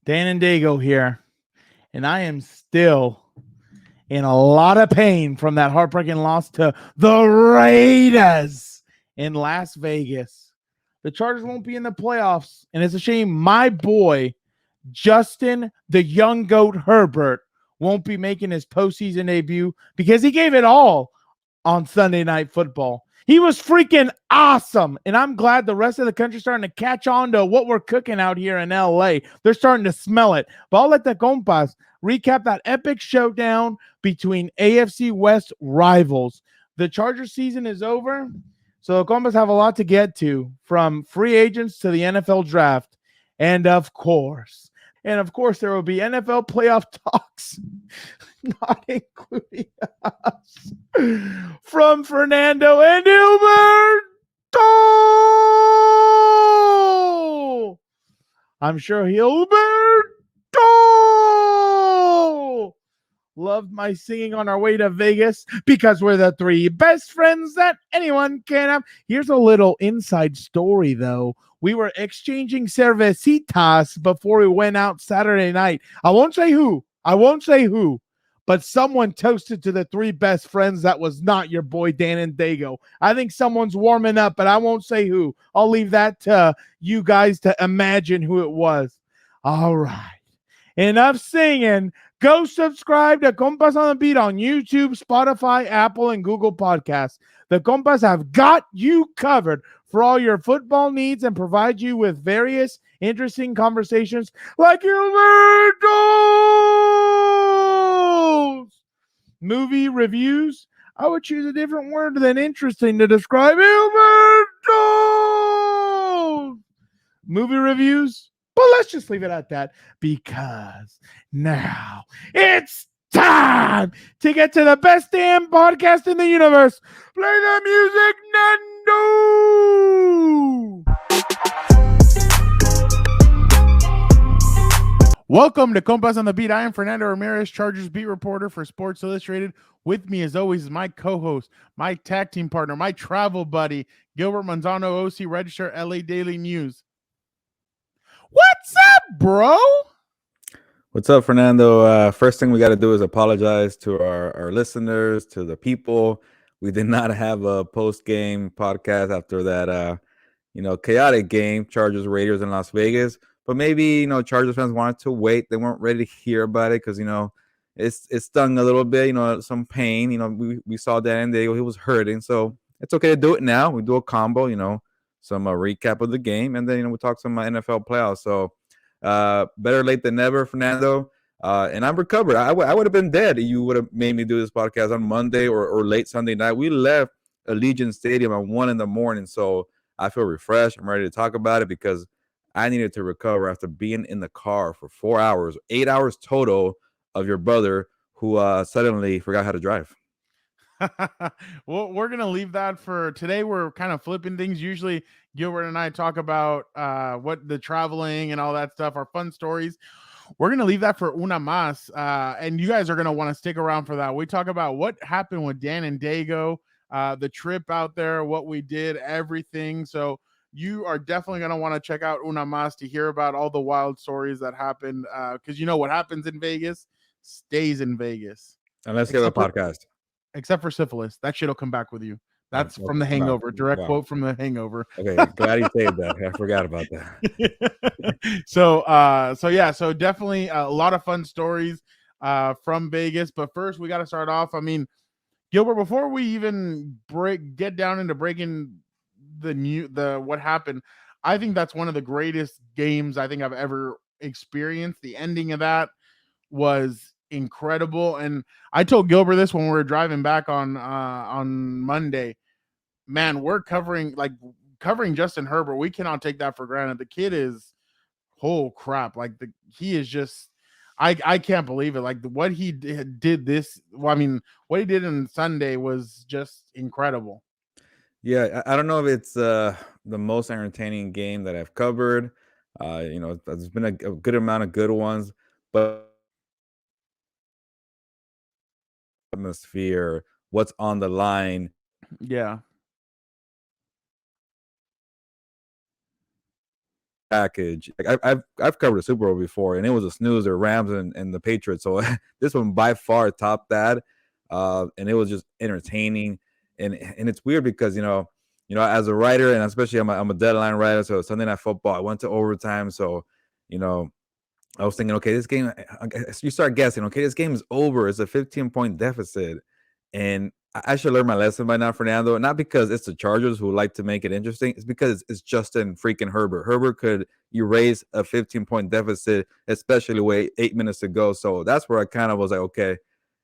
Dan and Dago here, and I am still in a lot of pain from that heartbreaking loss to the Raiders in Las Vegas. The Chargers won't be in the playoffs, and it's a shame my boy, Justin the Young Goat Herbert, won't be making his postseason debut because he gave it all on Sunday Night Football. He was freaking awesome. And I'm glad the rest of the country's starting to catch on to what we're cooking out here in LA. They're starting to smell it. But I'll let the compas recap that epic showdown between AFC West rivals. The Charger season is over. So the compas have a lot to get to, from free agents to the NFL draft. And of course, there will be NFL playoff talks, not including us, from Fernando and Gilberto. I'm sure Gilberto loved my singing on our way to Vegas because we're the three best friends that anyone can have. Here's a little inside story, though. We were exchanging cervecitas before we went out Saturday night. I won't say who, but someone toasted to the three best friends that was not your boy Dan and Dago. I think someone's warming up, but I won't say who. I'll leave that to you guys to imagine who it was. All right. Enough singing. Go subscribe to Compas on the Beat on YouTube, Spotify, Apple, and Google Podcasts. The Compas have got you covered for all your football needs and provide you with various interesting conversations like Gilberto's movie reviews. I would choose a different word than interesting to describe Gilberto's movie reviews. But let's just leave it at that, because now it's time to get to the best damn podcast in the universe. Play the music, Nando! Welcome to Compas on the Beat. I am Fernando Ramirez, Chargers beat reporter for Sports Illustrated. With me, as always, is my co-host, my tag team partner, my travel buddy, Gilbert Manzano, OC Register, LA Daily News. What's up, bro? What's up, Fernando? First thing we got to do is apologize to our listeners, to the people. We did not have a post-game podcast after that, chaotic game, Chargers Raiders in Las Vegas. But maybe, Chargers fans wanted to wait. They weren't ready to hear about it because, it stung a little bit, some pain. We saw that and he was hurting. So it's okay to do it now. We do a combo, some recap of the game, and then, we'll talk some NFL playoffs. So better late than never, Fernando. And I'm recovered. I would have been dead. You would have made me do this podcast on Monday or late Sunday night. We left Allegiant Stadium at 1 a.m. So I feel refreshed. I'm ready to talk about it because I needed to recover after being in the car for 4 hours, 8 hours total of your brother who suddenly forgot how to drive. Well, we're going to leave that for today. We're kind of flipping things. Usually Gilbert and I talk about what the traveling and all that stuff, our fun stories. We're going to leave that for una más. And you guys are going to want to stick around for that. We talk about what happened with Dan and Dago, the trip out there, what we did, everything. So you are definitely going to want to check out una más to hear about all the wild stories that happened. Because what happens in Vegas stays in Vegas. And let's get a podcast. Except for syphilis. That shit'll come back with you. That's from The Hangover. Direct quote from The Hangover. Okay, glad you saved that. I forgot about that. So definitely a lot of fun stories from Vegas. But first, we got to start off. I mean, Gilbert, before we even get down into breaking the what happened, I think that's one of the greatest games I think I've ever experienced. The ending of that was incredible. And I told Gilbert this when we were driving back on Monday. Man, we're covering Justin Herbert. We cannot take that for granted. The kid is crap. He is just I can't believe it. Like what he did this. Well, I mean, what he did in Sunday was just incredible. Yeah, I don't know if it's the most entertaining game that I've covered. There's been a good amount of good ones, but atmosphere, what's on the line. Yeah. package. Like I've covered a Super Bowl before, and it was a snoozer, Rams and the Patriots. So this one by far topped that, and it was just entertaining. And it's weird because as a writer, and especially I'm a deadline writer, so Sunday Night Football, I went to overtime, so you know I was thinking, okay, this game, you start guessing, okay, this game is over. It's a 15-point deficit. And I should learn my lesson by now, Fernando. Not because it's the Chargers who like to make it interesting. It's because it's Justin freaking Herbert. Herbert could erase a 15-point deficit, especially with 8 minutes to go. So that's where I kind of was like, okay,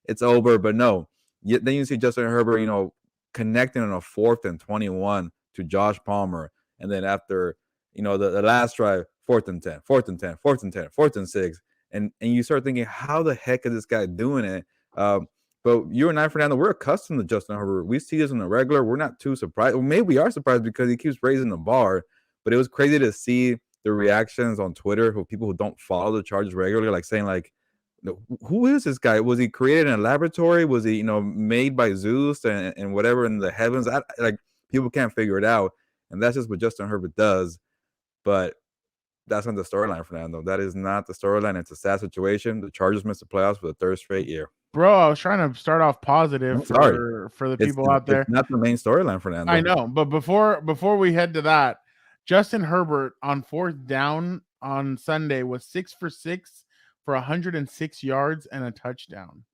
it's over. But no, then you see Justin Herbert, connecting on a 4th and 21 to Josh Palmer. And then after the last drive, 4th and 10, 4th and 10, 4th and 10, 4th and 6, and you start thinking, how the heck is this guy doing it? But you and I, Fernando, we're accustomed to Justin Herbert. We see this on the regular. We're not too surprised. Well, maybe we are surprised because he keeps raising the bar. But it was crazy to see the reactions on Twitter of people who don't follow the Chargers regularly, like saying, like, who is this guy? Was he created in a laboratory? Was he, made by Zeus and whatever in the heavens? Like, people can't figure it out. And that's just what Justin Herbert does. But that's not the storyline, Fernando. That is not the storyline. It's a sad situation. The Chargers missed the playoffs for the 3rd straight year. Bro, I was trying to start off positive for the people out there. It's not the main storyline, Fernando. I know, but before we head to that, Justin Herbert on 4th down on Sunday was 6 for 6 for 106 yards and a touchdown.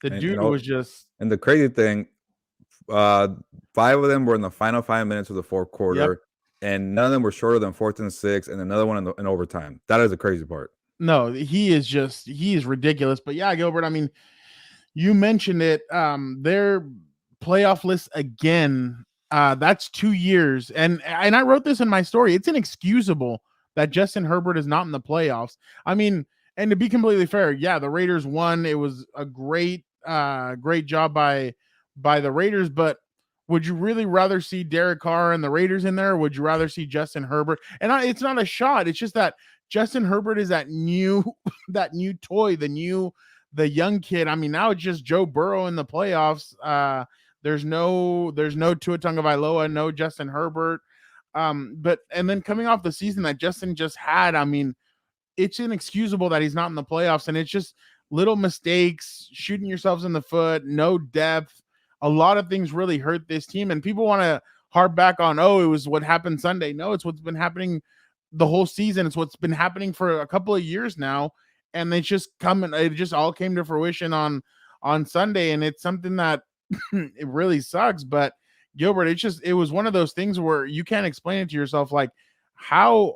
The dude was just. And the crazy thing, 5 of them were in the final 5 minutes of the 4th quarter. Yep. And none of them were shorter than 4th and 6, and another one in overtime. That is the crazy part. No, he is ridiculous. But yeah, Gilbert, I mean, you mentioned it. Their playoff list again. That's 2 years. And I wrote this in my story. It's inexcusable that Justin Herbert is not in the playoffs. I mean, and to be completely fair, yeah, the Raiders won. It was a great job by the Raiders, but would you really rather see Derek Carr and the Raiders in there? Or would you rather see Justin Herbert? And it's not a shot. It's just that Justin Herbert is that new toy, the young kid. I mean, now it's just Joe Burrow in the playoffs. There's no Tua Tagovailoa, no Justin Herbert. But then coming off the season that Justin just had, I mean, it's inexcusable that he's not in the playoffs, and it's just little mistakes, shooting yourselves in the foot, no depth. A lot of things really hurt this team, and people want to harp back on, it was what happened Sunday. No, it's what's been happening the whole season. It's what's been happening for a couple of years now, and it just all came to fruition on Sunday, and it's something that it really sucks. But Gilbert, it was one of those things where you can't explain it to yourself. Like, how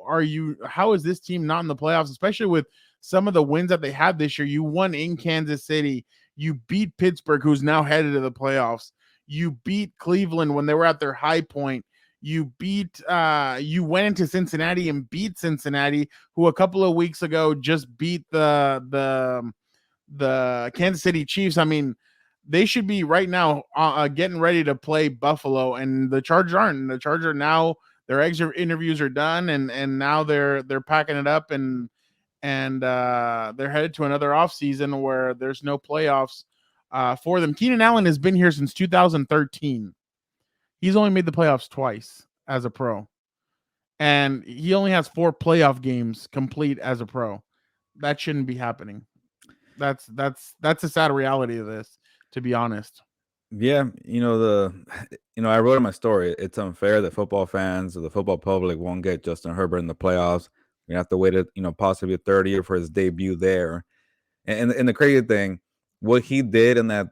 is this team not in the playoffs, especially with some of the wins that they had this year? You won in Kansas City. You beat Pittsburgh, who's now headed to the playoffs. You beat Cleveland when they were at their high point. You went into Cincinnati and beat Cincinnati, who a couple of weeks ago just beat the Kansas City Chiefs. I mean, they should be right now getting ready to play Buffalo, and the Chargers aren't. The Chargers now, their exit interviews are done, and now they're packing it up and they're headed to another offseason where there's no playoffs for them. Keenan Allen has been here since 2013. He's only made the playoffs twice as a pro, and he only has 4 playoff games complete as a pro. That shouldn't be happening. That's a sad reality of this, to be honest. Yeah, I wrote in my story, it's unfair that football fans or the football public won't get Justin Herbert in the playoffs. We have to wait, possibly a 3rd year for his debut there. And the crazy thing, what he did in that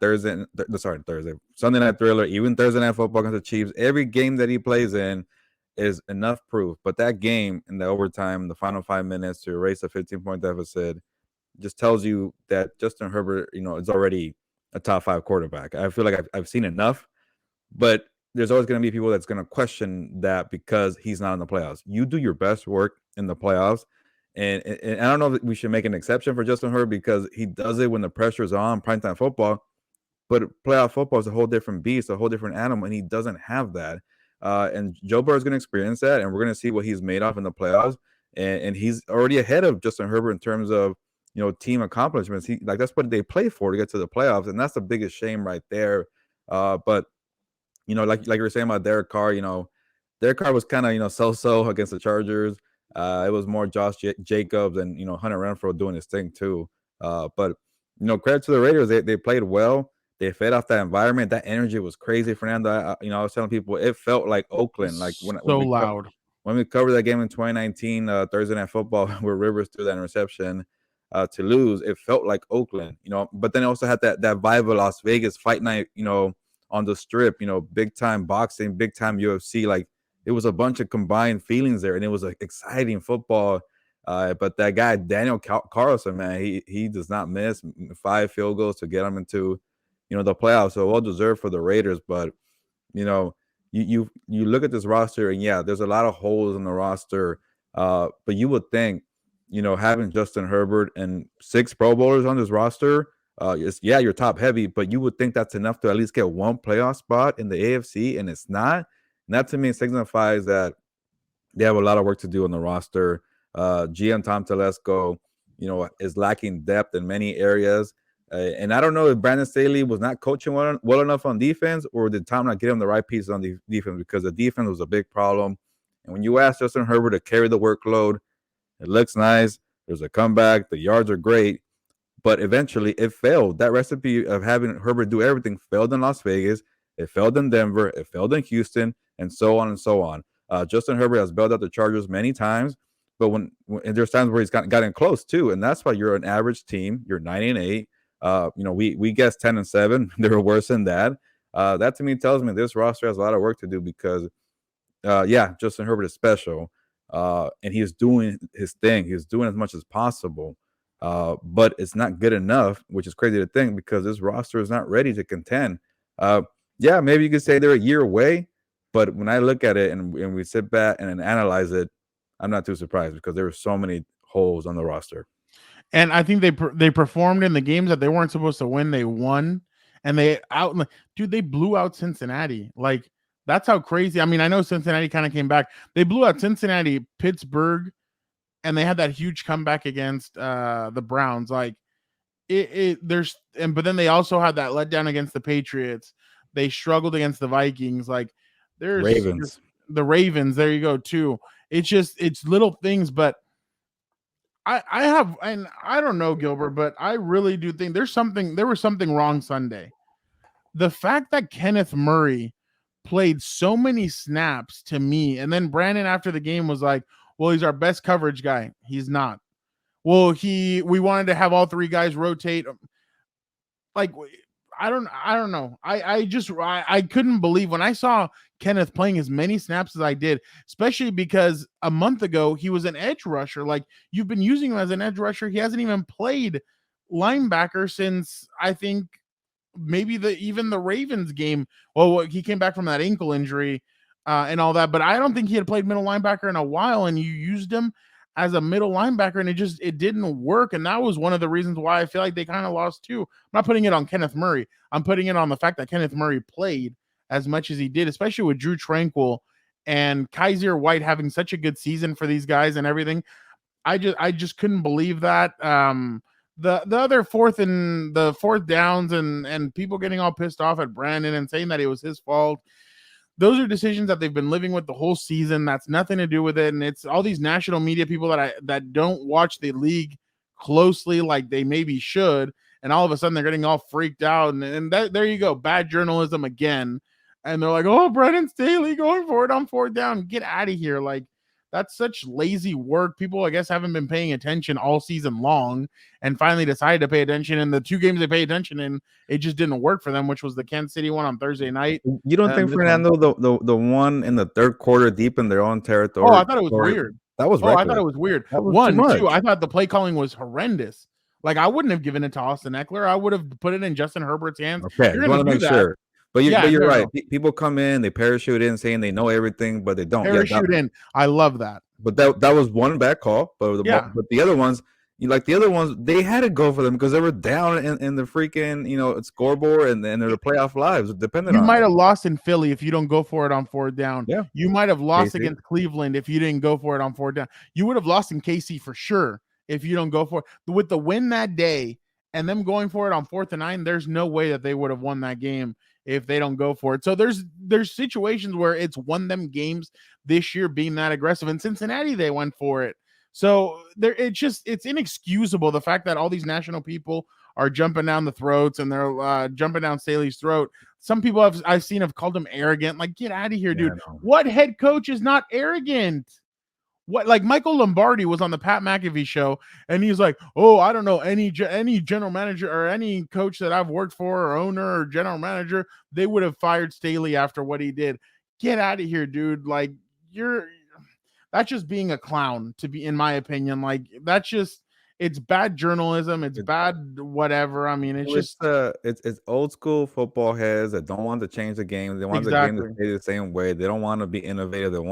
Sunday Night Thriller, even Thursday Night Football against the Chiefs, every game that he plays in is enough proof. But that game in the overtime, the final 5 minutes to erase a 15-point deficit, just tells you that Justin Herbert, is already a top 5 quarterback. I feel like I've seen enough, but there's always going to be people that's going to question that because he's not in the playoffs. You do your best work in the playoffs. And I don't know if we should make an exception for Justin Herbert because he does it when the pressure is on, primetime football. But playoff football is a whole different beast, a whole different animal, and he doesn't have that. And Joe Burrow is going to experience that, and we're going to see what he's made of in the playoffs. And he's already ahead of Justin Herbert in terms of team accomplishments. That's what they play for, to get to the playoffs, and that's the biggest shame right there. But like you were saying about Derek Carr, Derek Carr was kind of so-so against the Chargers. It was more Josh Jacobs and Hunter Renfrow doing his thing too. But credit to the Raiders, they played well. They fed off that environment. That energy was crazy, Fernando. I was telling people it felt like Oakland. Like So loud. When we covered that game in 2019 Thursday Night Football, where Rivers threw that interception to lose, it felt like Oakland. But then it also had that vibe of Las Vegas fight night. On the Strip. Big time boxing, big time UFC. Like it was a bunch of combined feelings there, and it was like exciting football. But that guy Daniel Carlson, man, he does not miss. 5 field goals to get him into the playoffs. So well deserved for the Raiders. But you look at this roster, and yeah, there's a lot of holes in the roster. But you would think having Justin Herbert and 6 Pro Bowlers on this roster, you're top heavy, but you would think that's enough to at least get one playoff spot in the AFC, and it's not. And that to me signifies that they have a lot of work to do on the roster. GM Tom Telesco, is lacking depth in many areas. And I don't know if Brandon Staley was not coaching well enough on defense, or did Tom not get him the right pieces on the defense, because the defense was a big problem. And when you ask Justin Herbert to carry the workload, it looks nice. There's a comeback. The yards are great. But eventually it failed. That recipe of having Herbert do everything failed in Las Vegas. It failed in Denver. It failed in Houston, and so on and so on. Justin Herbert has bailed out the Chargers many times, but when there's times where he's gotten close too, and that's why you're an average team. You're 9-8. We guessed 10-7. They were worse than that. That to me tells me this roster has a lot of work to do, because Justin Herbert is special, and he's doing his thing. He's doing as much as possible. But it's not good enough, which is crazy to think, because this roster is not ready to contend. Maybe you could say they're a year away, but when I look at it and we sit back and analyze it, I'm not too surprised, because there were so many holes on the roster. And I think they performed in the games that they weren't supposed to win. They won, and they blew out Cincinnati. Like, that's how crazy. I mean, I know Cincinnati kind of came back. They blew out Cincinnati, Pittsburgh, and they had that huge comeback against the Browns. Like but then they also had that letdown against the Patriots. They struggled against the Vikings. Like the Ravens. There you go too. It's little things, but I don't know, Gilbert, but I really do think there was something wrong Sunday. The fact that Kenneth Murray played so many snaps to me, and then Brandon after the game was like, well, he's our best coverage guy. He's not. Well, we wanted to have all 3 guys rotate. Like, I don't know. I couldn't believe when I saw Kenneth playing as many snaps as I did, especially because a month ago he was an edge rusher. Like, you've been using him as an edge rusher. He hasn't even played linebacker since, I think, maybe even the Ravens game. Well, he came back from that ankle injury and all that, but I don't think he had played middle linebacker in a while, and you used him as a middle linebacker, and it didn't work. And that was one of the reasons why I feel like they kind of lost too. I'm not putting it on Kenneth Murray. I'm putting it on the fact that Kenneth Murray played as much as he did, especially with Drew Tranquill and Kaiser White having such a good season for these guys and everything. I just couldn't believe that. The other fourth downs and people getting all pissed off at Brandon and saying that it was his fault. Those are decisions that they've been living with the whole season. That's nothing to do with it. And it's all these national media people that don't watch the league closely like they maybe should. And all of a sudden they're getting all freaked out. And there you go. Bad journalism again. And they're like, oh, Brandon Staley going for it on 4th down. Get out of here. Like, that's such lazy work. People, I guess, haven't been paying attention all season long and finally decided to pay attention. And the 2 games they paid attention in, it just didn't work for them, which was the Kansas City one on Thursday night. You don't think, Fernando, the one in the 3rd quarter deep in their own territory? Oh, I thought it was weird. That was reckless. I thought it was weird. That was 1, 2, I thought the play calling was horrendous. Like, I wouldn't have given it to Austin Eckler. I would have put it in Justin Herbert's hands. Okay, you want to make sure. But you're right. People come in, they parachute in saying they know everything, but they don't. Parachute in. I love that. But that was one bad call. But the other ones, they had to go for them because they were down in the freaking scoreboard and they're the playoff lives depending. You might have lost in Philly if you don't go for it on 4th down. Yeah, you might have lost against Cleveland if you didn't go for it on 4th down. You would have lost in KC for sure if you don't go for it. With the win that day and them going for it on 4th and 9, there's no way that they would have won that game if they don't go for it. So there's situations where it's won them games this year being that aggressive. In Cincinnati, they went for it. So it's inexcusable the fact that all these national people are jumping down the throats and they're jumping down Staley's throat. Some people I've seen have called him arrogant. Like, get out of here, dude. What head coach is not arrogant? What, like Michael Lombardi was on the Pat McAfee show, and he's like, "Oh, I don't know any general manager or any coach that I've worked for or owner or general manager, they would have fired Staley after what he did." Get out of here, dude. Like, that's just being a clown, to be, in my opinion. Like, it's bad journalism. It's bad whatever. I mean, it's old school football heads that don't want to change the game. They want the game to stay the same way. They don't want to be innovative. They don't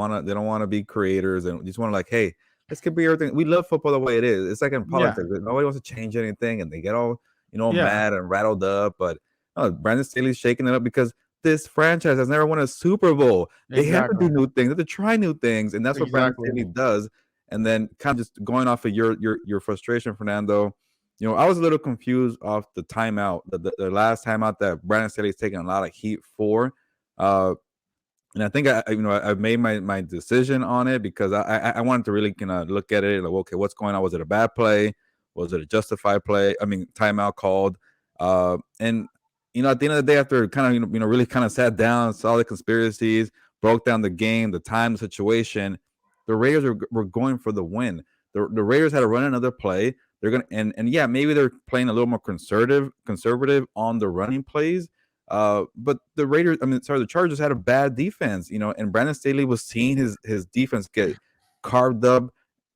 want to be creators, and just want to, like, hey, let's keep everything. We love football the way it is. It's like in politics. Nobody wants to change anything, and they get all mad and rattled up. But no, Brandon Staley's shaking it up because this franchise has never won a Super Bowl. They have to do new things. They have to try new things, and that's what Brandon Staley does. And then, kind of just going off of your frustration, Fernando, I was a little confused off the timeout, the last timeout that Brandon Staley's taken a lot of heat for. And I think I made my decision on it because I wanted to really kind of look at it like, okay, what's going on? Was it a bad play? Was it a justified play? I mean, timeout called. And at the end of the day, after kind of really kind of sat down, saw the conspiracies, broke down the game, the time, the situation, the Raiders were going for the win. The Raiders had to run another play. They're gonna and yeah, maybe they're playing a little more conservative on the running plays. But the Chargers had a bad defense, and Brandon Staley was seeing his defense get carved up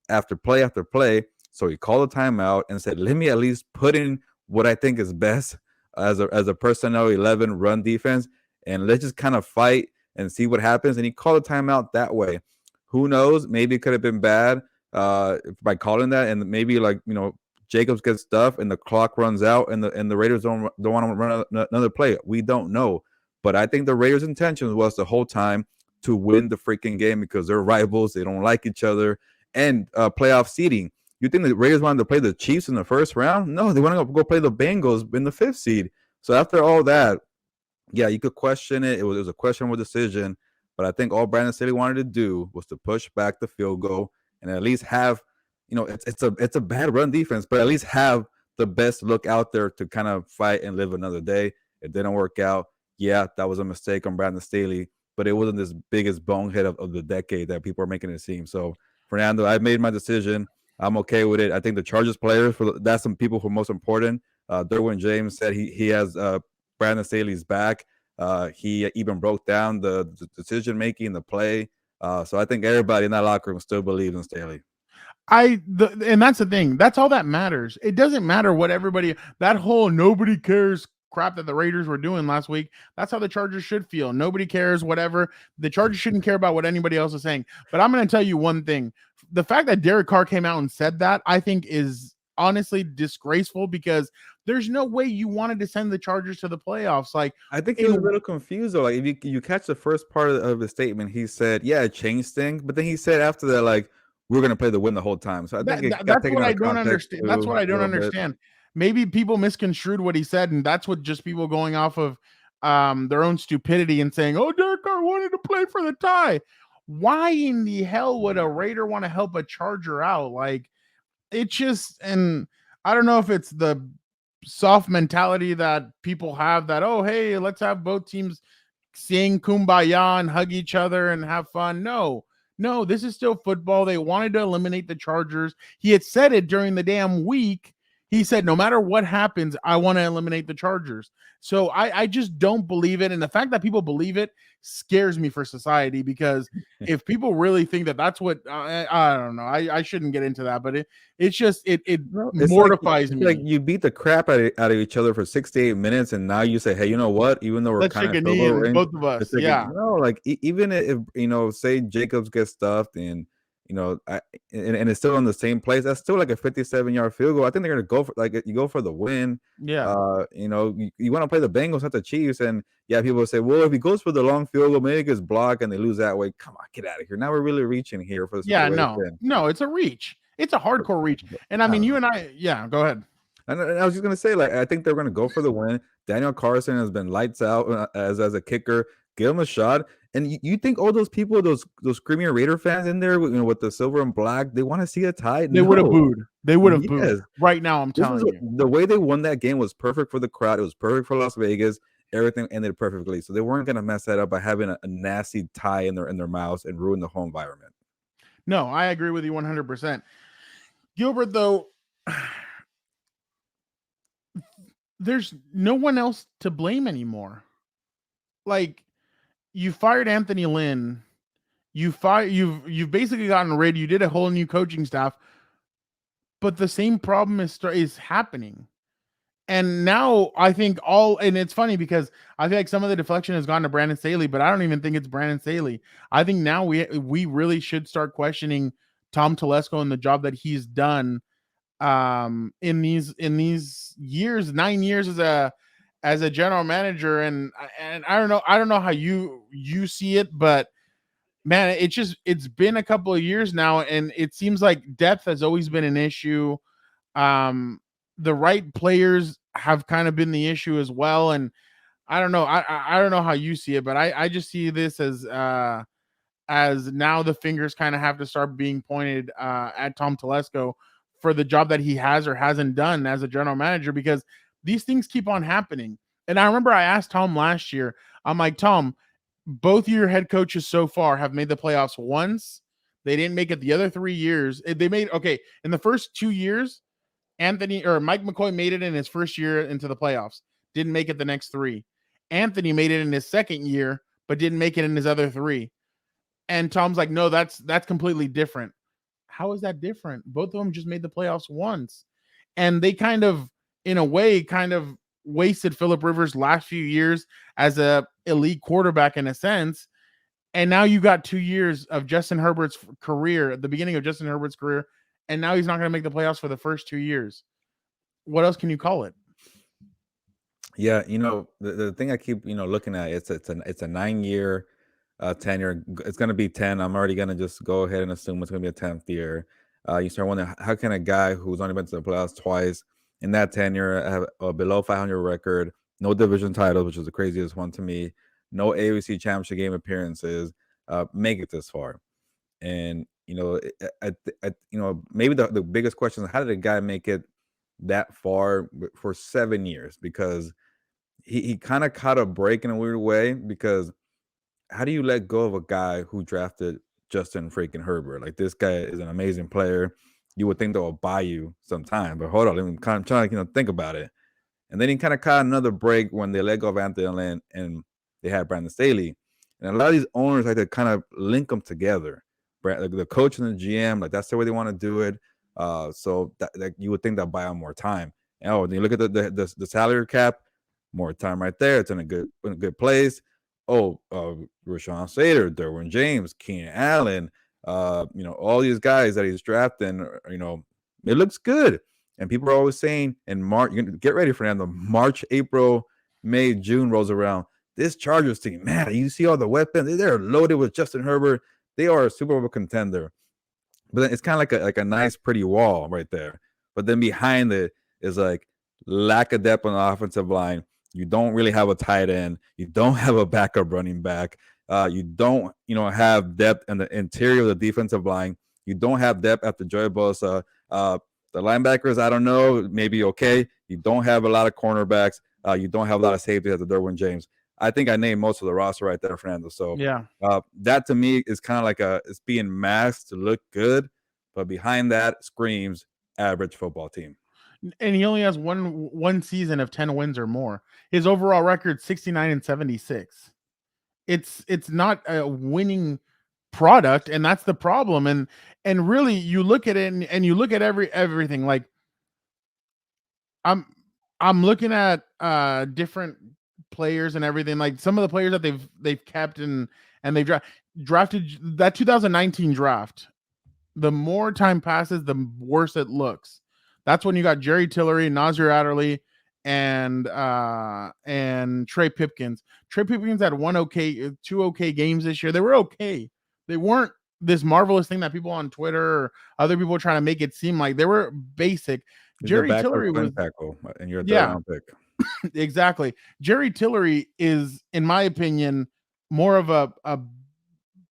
after play after play. So he called a timeout and said, "Let me at least put in what I think is best as a personnel 11 run defense, and let's just kind of fight and see what happens." And he called a timeout that way. Who knows? Maybe it could have been bad by calling that, and maybe Jacobs gets stuff and the clock runs out, and the Raiders don't want to run another play. We don't know, but I think the Raiders' intention was the whole time to win the freaking game because they're rivals. They don't like each other, and playoff seeding. You think the Raiders wanted to play the Chiefs in the first round? No, they want to go play the Bengals in the 5th seed. So after all that, yeah, you could question it. It was a questionable decision. But I think all Brandon Staley wanted to do was to push back the field goal and at least have, it's a bad run defense, but at least have the best look out there to kind of fight and live another day. It didn't work out. Yeah, that was a mistake on Brandon Staley, but it wasn't this biggest bonehead of the decade that people are making it seem. So, Fernando, I've made my decision. I'm okay with it. I think the Chargers players, that's some people who are most important. Derwin James said he has Brandon Staley's back. He even broke down the decision making, the play. So I think everybody in that locker room still believes in Staley. And that's the thing. That's all that matters. It doesn't matter what that whole nobody cares crap that the Raiders were doing last week. That's how the Chargers should feel. Nobody cares, whatever. The Chargers shouldn't care about what anybody else is saying. But I'm going to tell you one thing. The fact that Derek Carr came out and said that, I think, is honestly disgraceful because there's no way you wanted to send the Chargers to the playoffs. Like, I think he was a little confused though. Like, if you catch the first part of the statement, he said, "Yeah, it changed things," but then he said after that, like, "We're going to play the win the whole time." So I think that's what I don't understand. That's what I don't understand. Maybe people misconstrued what he said, and that's what just people going off of their own stupidity and saying, "Oh, Derek Carr wanted to play for the tie." Why in the hell would a Raider want to help a Charger out? Like, it just, and I don't know if it's the soft mentality that people have that, oh, hey, let's have both teams sing kumbaya and hug each other and have fun. No, this is still football. They wanted to eliminate the Chargers. He had said it during the damn week. He said, no matter what happens, I want to eliminate the Chargers. So I just don't believe it. And the fact that people believe it scares me for society, because if people really think that that's what, I don't know, I shouldn't get into that, but it mortifies me. Like you beat the crap out of each other for 68 minutes, and now you say, hey, you know what? Even though we're kind of both of us, yeah. Like even if say Jacobs gets stuffed and and it's still in the same place, that's still like a 57-yard field goal. I think they're gonna go for, like, you go for the win. Yeah. You want to play the Bengals, not the Chiefs. And yeah, people will say, well, if he goes for the long field goal, maybe it gets blocked and they lose that way. Come on, get out of here. Now we're really reaching here for the situation. No, it's a reach. It's a hardcore reach. And I mean, you and I, yeah, go ahead. And I was just gonna say, like, I think they're gonna go for the win. Daniel Carson has been lights out as a kicker. Give him a shot. And you think all those people, those screaming Raider fans in there, with the silver and black, they want to see a tie? They would have No. booed. They would have booed. Yes. Right now, I'm This was telling you. the way they won that game was perfect for the crowd. It was perfect for Las Vegas. Everything ended perfectly. So they weren't gonna mess that up by having a nasty tie in their mouths and ruin the whole environment. No, I agree with you 100%. Gilbert, though, there's no one else to blame anymore. Like, you fired Anthony Lynn. You've basically gotten rid. You did a whole new coaching staff, but the same problem is happening. And now I think and it's funny because I feel like some of the deflection has gone to Brandon Staley, but I don't even think it's Brandon Staley. I think now we really should start questioning Tom Telesco and the job that he's done in these years, 9 years as a general manager. And I don't know how you see it, but man, it's been a couple of years now, and it seems like depth has always been an issue. The right players have kind of been the issue as well. And I don't know. I don't know how you see it, but I just see this as now the fingers kind of have to start being pointed at Tom Telesco for the job that he has or hasn't done as a general manager, because these things keep on happening. And I remember I asked Tom last year, I'm like, Tom, both of your head coaches so far have made the playoffs once. They didn't make it the other 3 years. They made, okay, in the first 2 years, Mike McCoy made it in his first year into the playoffs. Didn't make it the next 3. Anthony made it in his second year, but didn't make it in his other 3. And Tom's like, no, that's completely different. How is that different? Both of them just made the playoffs once. And they kind of, in a way, kind of wasted Phillip Rivers' last few years as a elite quarterback in a sense. And now you got 2 years of Justin Herbert's career, at the beginning of Justin Herbert's career, and now he's not going to make the playoffs for the first 2 years. What else can you call it? Yeah, the thing I keep looking at, it's a 9-year tenure. It's going to be 10. I'm already going to just go ahead and assume it's going to be a 10th year. You start wondering, how can a guy who's only been to the playoffs twice in that tenure have a below 500 record, no division titles, which is the craziest one to me, no AFC championship game appearances, make it this far? And maybe the biggest question is, how did a guy make it that far for 7 years? Because he kind of caught a break in a weird way, because how do you let go of a guy who drafted Justin freaking Herbert? Like, this guy is an amazing player. You would think that will buy you some time, but hold on, I'm kind of trying to think about it. And then he kind of caught another break when they let go of Anthony Lynn and they had Brandon Staley. And a lot of these owners like to kind of link them together. Like the coach and the GM, like that's the way they want to do it. So that you would think that buy them more time. And when you look at the salary cap, more time right there. It's in a good place. Rashawn Slater, Derwin James, Keenan Allen, all these guys that he's drafting, it looks good. And people are always saying in March, get ready, Fernando. March, April, May, June rolls around. This Chargers team, man, you see all the weapons. They're loaded with Justin Herbert. They are a Super Bowl contender. But then it's kind of like a nice, pretty wall right there. But then behind it is like lack of depth on the offensive line. You don't really have a tight end. You don't have a backup running back. You don't, have depth in the interior of the defensive line. You don't have depth after Joey Bosa. The linebackers, I don't know, maybe okay. You don't have a lot of cornerbacks. You don't have a lot of safeties after Derwin James. I think I named most of the roster right there, Fernando. So yeah, that to me is kind of like it's being masked to look good, but behind that screams average football team. And he only has one season of 10 wins or more. His overall record 69-76. It's not a winning product, and that's the problem. And really, you look at it and you look at everything. Like, I'm looking at different players and everything. Like, some of the players that they've kept and they've drafted that 2019 draft. The more time passes, the worse it looks. That's when you got Jerry Tillery, Nasir Adderley, and Trey Pipkins. Trey Pipkins had two okay games this year. They were okay. They weren't this marvelous thing that people on Twitter or other people were trying to make it seem like. They were basic. He's the Jerry backup Tillery swing was, tackle, and you're a third yeah, round pick. exactly. Jerry Tillery is, in my opinion, more of a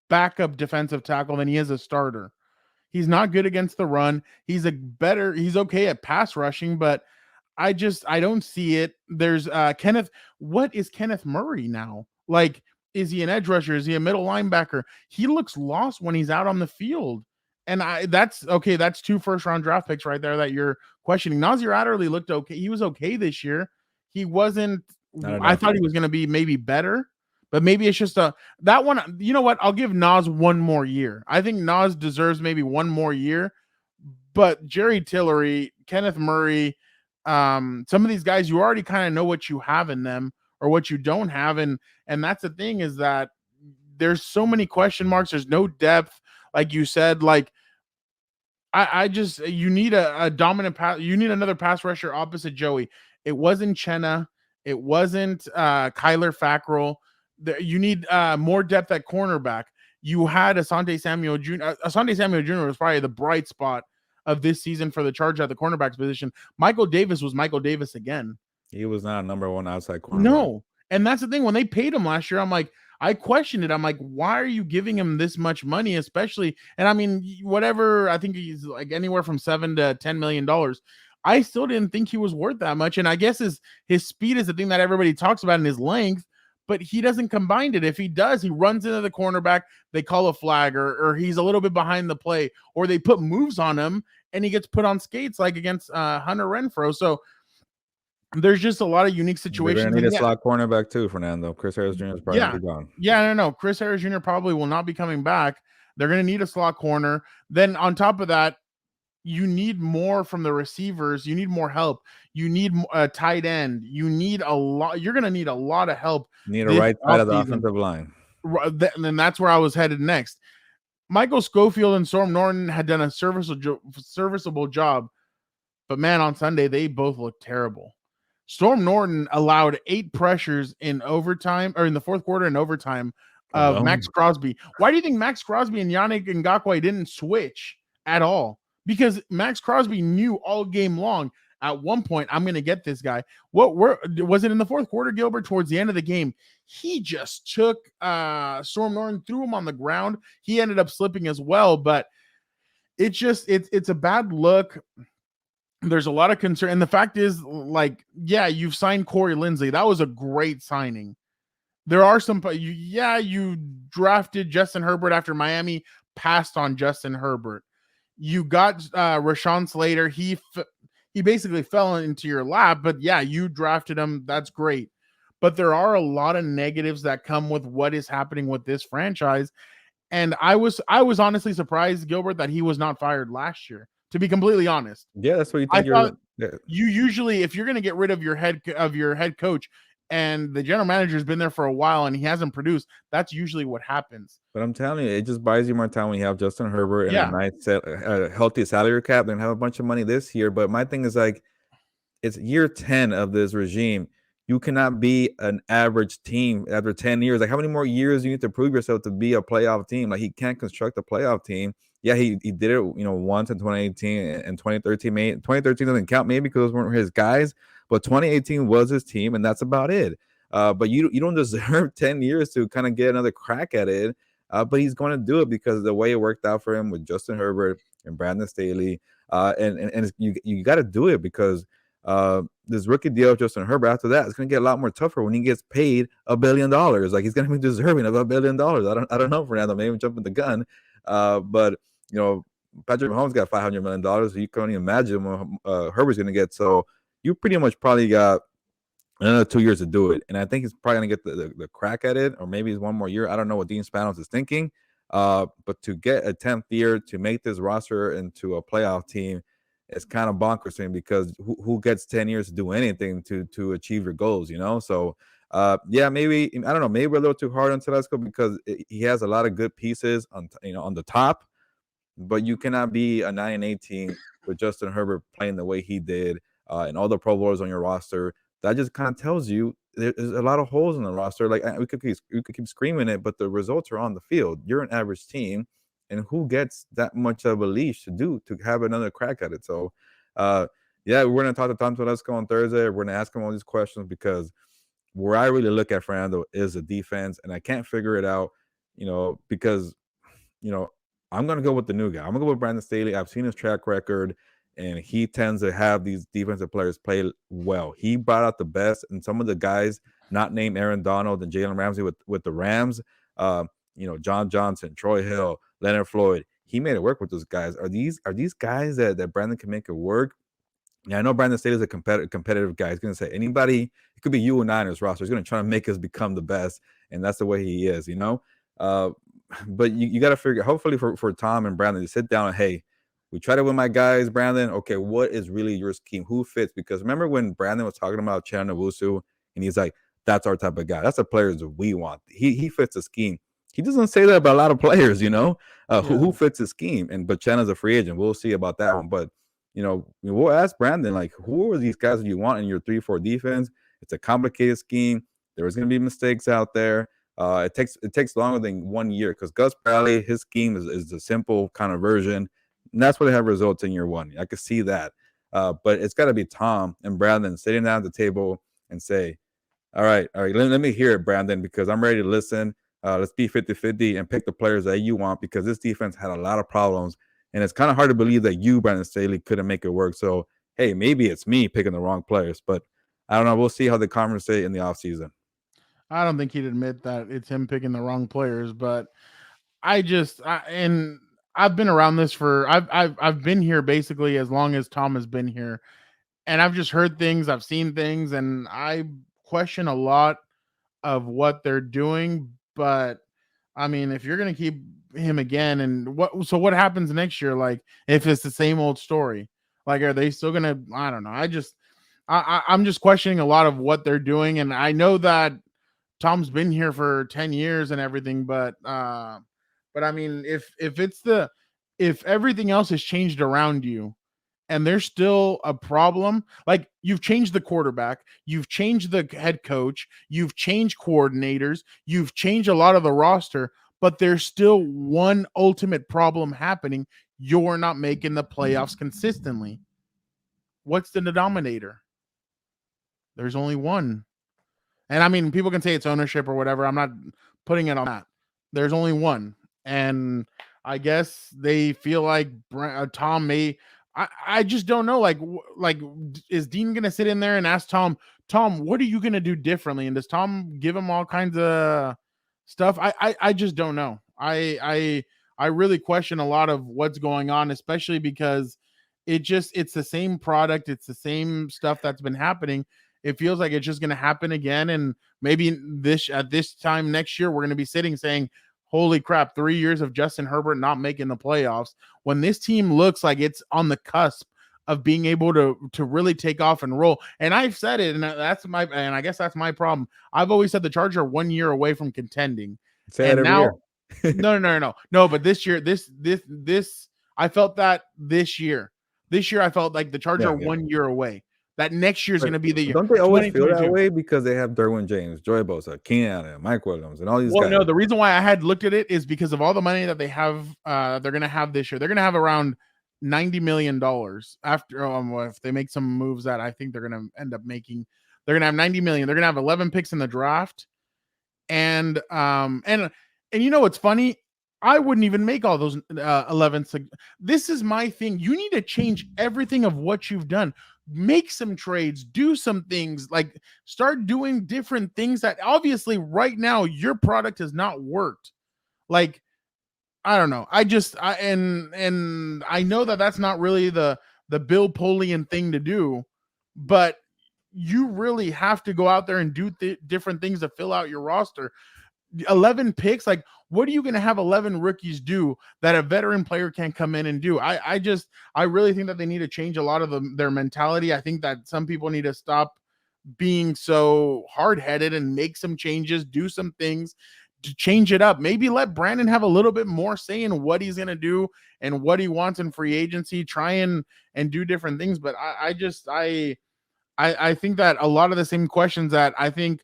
backup defensive tackle than he is a starter. He's not good against the run. He's okay at pass rushing, but I don't see it. There's Kenneth. What is Kenneth Murray now? Like, is he an edge rusher? Is he a middle linebacker? He looks lost when he's out on the field. And that's okay. That's 2 first-round draft picks right there that you're questioning. Nasir Adderley looked okay. He was okay this year. He wasn't. Not I enough. thought he was going to be maybe better, but maybe it's just that one. You know what? I'll give Nas one more year. I think Nas deserves maybe one more year. But Jerry Tillery, Kenneth Murray, some of these guys, you already kind of know what you have in them or what you don't have, and that's the thing, is that there's so many question marks. There's no depth, like you said. Like, I just, you need a dominant pass. You need another pass rusher opposite Joey. It wasn't Chenna. It wasn't Kyler Fackrell. You need more depth at cornerback. You had Asante Samuel Jr. Asante Samuel Jr. was probably the bright spot of this season for the Chargers at the cornerback's position. Michael Davis was Michael Davis again. He was not a number one outside cornerback. No. And that's the thing. When they paid him last year, I'm like, I questioned it. I'm like, why are you giving him this much money, especially? And I mean, whatever, I think he's like anywhere from $7 to $10 million. I still didn't think he was worth that much. And I guess his speed is the thing that everybody talks about, in his length, but he doesn't combine it. If he does, he runs into the cornerback, they call a flag, or he's a little bit behind the play, or they put moves on him and he gets put on skates like against Hunter Renfrow. So there's just a lot of unique situations. They're gonna need a slot cornerback too, Fernando. Chris Harris Jr. is probably gonna be gone. Yeah, no. Chris Harris Jr. probably will not be coming back. They're going to need a slot corner. Then on top of that, you need more from the receivers. You need more help. You need a tight end. You need a lot. You're going to need a lot of help. You need a right side of the offensive line. And that's where I was headed next. Michael Schofield and Storm Norton had done a serviceable job, but man, on Sunday they both looked terrible. Storm Norton allowed 8 pressures in overtime, or in the fourth quarter in overtime, of Max Crosby. Why do you think Max Crosby and Yannick Ngakoue didn't switch at all? Because Max Crosby knew all game long, at one point, I'm going to get this guy. Was it in the fourth quarter, Gilbert? Towards the end of the game, he just took Storm Norton, threw him on the ground. He ended up slipping as well, but it's a bad look. There's a lot of concern. And the fact is, like, yeah, you've signed Corey Linsley. That was a great signing. There are some, you drafted Justin Herbert after Miami passed on Justin Herbert. You got Rashawn Slater. He basically fell into your lap, but yeah, you drafted him. That's great. But there are a lot of negatives that come with what is happening with this franchise. And I was honestly surprised, Gilbert, that he was not fired last year, to be completely honest. Yeah, that's what you think. You usually, if you're going to get rid of your head coach, and the general manager has been there for a while and he hasn't produced, that's usually what happens. But I'm telling you, it just buys you more time when you have Justin Herbert and a nice healthy salary cap. They're gonna have a bunch of money this year. But my thing is, like, it's year 10 of this regime. You cannot be an average team after 10 years. Like, how many more years you need to prove yourself to be a playoff team? Like, he can't construct a playoff team. Yeah, he did it, once in 2018 and 2013. 2013 doesn't count, maybe because those weren't his guys, but 2018 was his team, and that's about it. But you don't deserve 10 years to kind of get another crack at it. But he's going to do it because of the way it worked out for him with Justin Herbert and Brandon Staley. And you got to do it because this rookie deal of Justin Herbert, after that, it's going to get a lot more tougher when he gets paid $1 billion. Like, he's going to be deserving of $1 billion. I don't know, Fernando. Maybe I'm jumping the gun. But Patrick Mahomes got $500 million. So you can only imagine what Herbert's going to get. So you pretty much probably got another 2 years to do it. And I think he's probably going to get the crack at it, or maybe it's one more year. I don't know what Dean Spanos is thinking. But to get a 10th year to make this roster into a playoff team, it's kind of bonkers to me, because who gets 10 years to do anything to achieve your goals, So, maybe, I don't know, maybe we're a little too hard on Telesco because he has a lot of good pieces on the top, but you cannot be a 9-18 with Justin Herbert playing the way he did, and all the Pro Bowlers on your roster. That just kind of tells you there's a lot of holes in the roster. Like, we could keep screaming it, but the results are on the field. You're an average team, and who gets that much of a leash to have another crack at it? So, yeah, we're gonna talk to Tom Telesco on Thursday. We're gonna ask him all these questions because where I really look at Fernando is the defense, and I can't figure it out. Because you know, I'm gonna go with the new guy. I'm gonna go with Brandon Staley. I've seen his track record, and he tends to have these defensive players play well. He brought out the best, and some of the guys not named Aaron Donald and Jalen Ramsey with the Rams. Uh, John Johnson, Troy Hill, Leonard Floyd. He made it work with those guys. Are these guys that Brandon can make it work? Yeah, I know Brandon Staley is a competitive guy. He's going to say anybody, it could be you and Niners roster. He's going to try to make us become the best, and that's the way he is. Uh, but you got to figure, hopefully for Tom and Brandon to sit down and, hey, we try to win my guys, Brandon. Okay, what is really your scheme? Who fits? Because remember when Brandon was talking about Chandler Wusu, and he's like, that's our type of guy. That's the players that we want. He fits the scheme. He doesn't say that about a lot of players. Who fits the scheme. But Chandler's a free agent. We'll see about that one. But we'll ask Brandon, like, who are these guys that you want in your 3-4 defense? It's a complicated scheme. There's going to be mistakes out there. It takes longer than 1 year because Gus Bradley, his scheme is the simple kind of version, and that's where they have results in year one. I could see that. But it's got to be Tom and Brandon sitting down at the table and say, all right, let me hear it, Brandon, because I'm ready to listen. Let's be 50-50 and pick the players that you want because this defense had a lot of problems. And it's kind of hard to believe that you, Brandon Staley, couldn't make it work. So, hey, maybe it's me picking the wrong players. But I don't know. We'll see how they conversate in the offseason. I don't think he'd admit that it's him picking the wrong players, but and I've been around this for I've been here basically as long as Tom has been here, and I've just heard things, I've seen things, and I question a lot of what they're doing. But I mean, if you're gonna keep him again, and what happens next year? Like, if it's the same old story, like, are they still gonna? I don't know. I'm just questioning a lot of what they're doing, and I know that Tom's been here for 10 years and everything, but I mean, if everything else has changed around you and there's still a problem, like, you've changed the quarterback, you've changed the head coach, you've changed coordinators, you've changed a lot of the roster, but there's still one ultimate problem happening. You're not making the playoffs consistently. What's the denominator? There's only one. And I mean, people can say it's ownership or whatever. I'm not putting it on that. There's only one. And I guess they feel like Tom may. I just don't know. Like, is Dean going to sit in there and ask Tom, what are you going to do differently? And does Tom give him all kinds of stuff? I just don't know. I really question a lot of what's going on, especially because it's the same product. It's the same stuff that's been happening. It feels like it's just going to happen again. And maybe at this time next year, we're going to be sitting saying, holy crap, 3 years of Justin Herbert not making the playoffs, when this team looks like it's on the cusp of being able to really take off and roll. And I've said it, and I guess that's my problem. I've always said the Chargers are 1 year away from contending. Say that every year. No, but this year, I felt that this year. This year I felt like the Chargers are 1 year away. That next year is going to be the year. Don't they always feel that way because they have Derwin James, Joey Bosa, Keenan Allen, Mike Williams, and all these guys? Well, no, the reason why I had looked at it is because of all the money that they have. They're going to have this year. They're going to have around $90 million after if they make some moves that I think they're going to end up making. They're going to have $90 million. They're going to have 11 picks in the draft, and you know what's funny? I wouldn't even make all those 11. This is my thing. You need to change everything of what you've done. Make some trades, do some things, like start doing different things that obviously right now your product has not worked. Like, I don't know. I know that that's not really the Bill Polian thing to do, but you really have to go out there and do different things to fill out your roster. 11 picks, like, what are you going to have 11 rookies do that a veteran player can't come in and do? I really think that they need to change a lot of their mentality. I think that some people need to stop being so hard-headed and make some changes, do some things to change it up. Maybe let Brandon have a little bit more say in what he's going to do and what he wants in free agency, try and do different things. But I think that a lot of the same questions that I think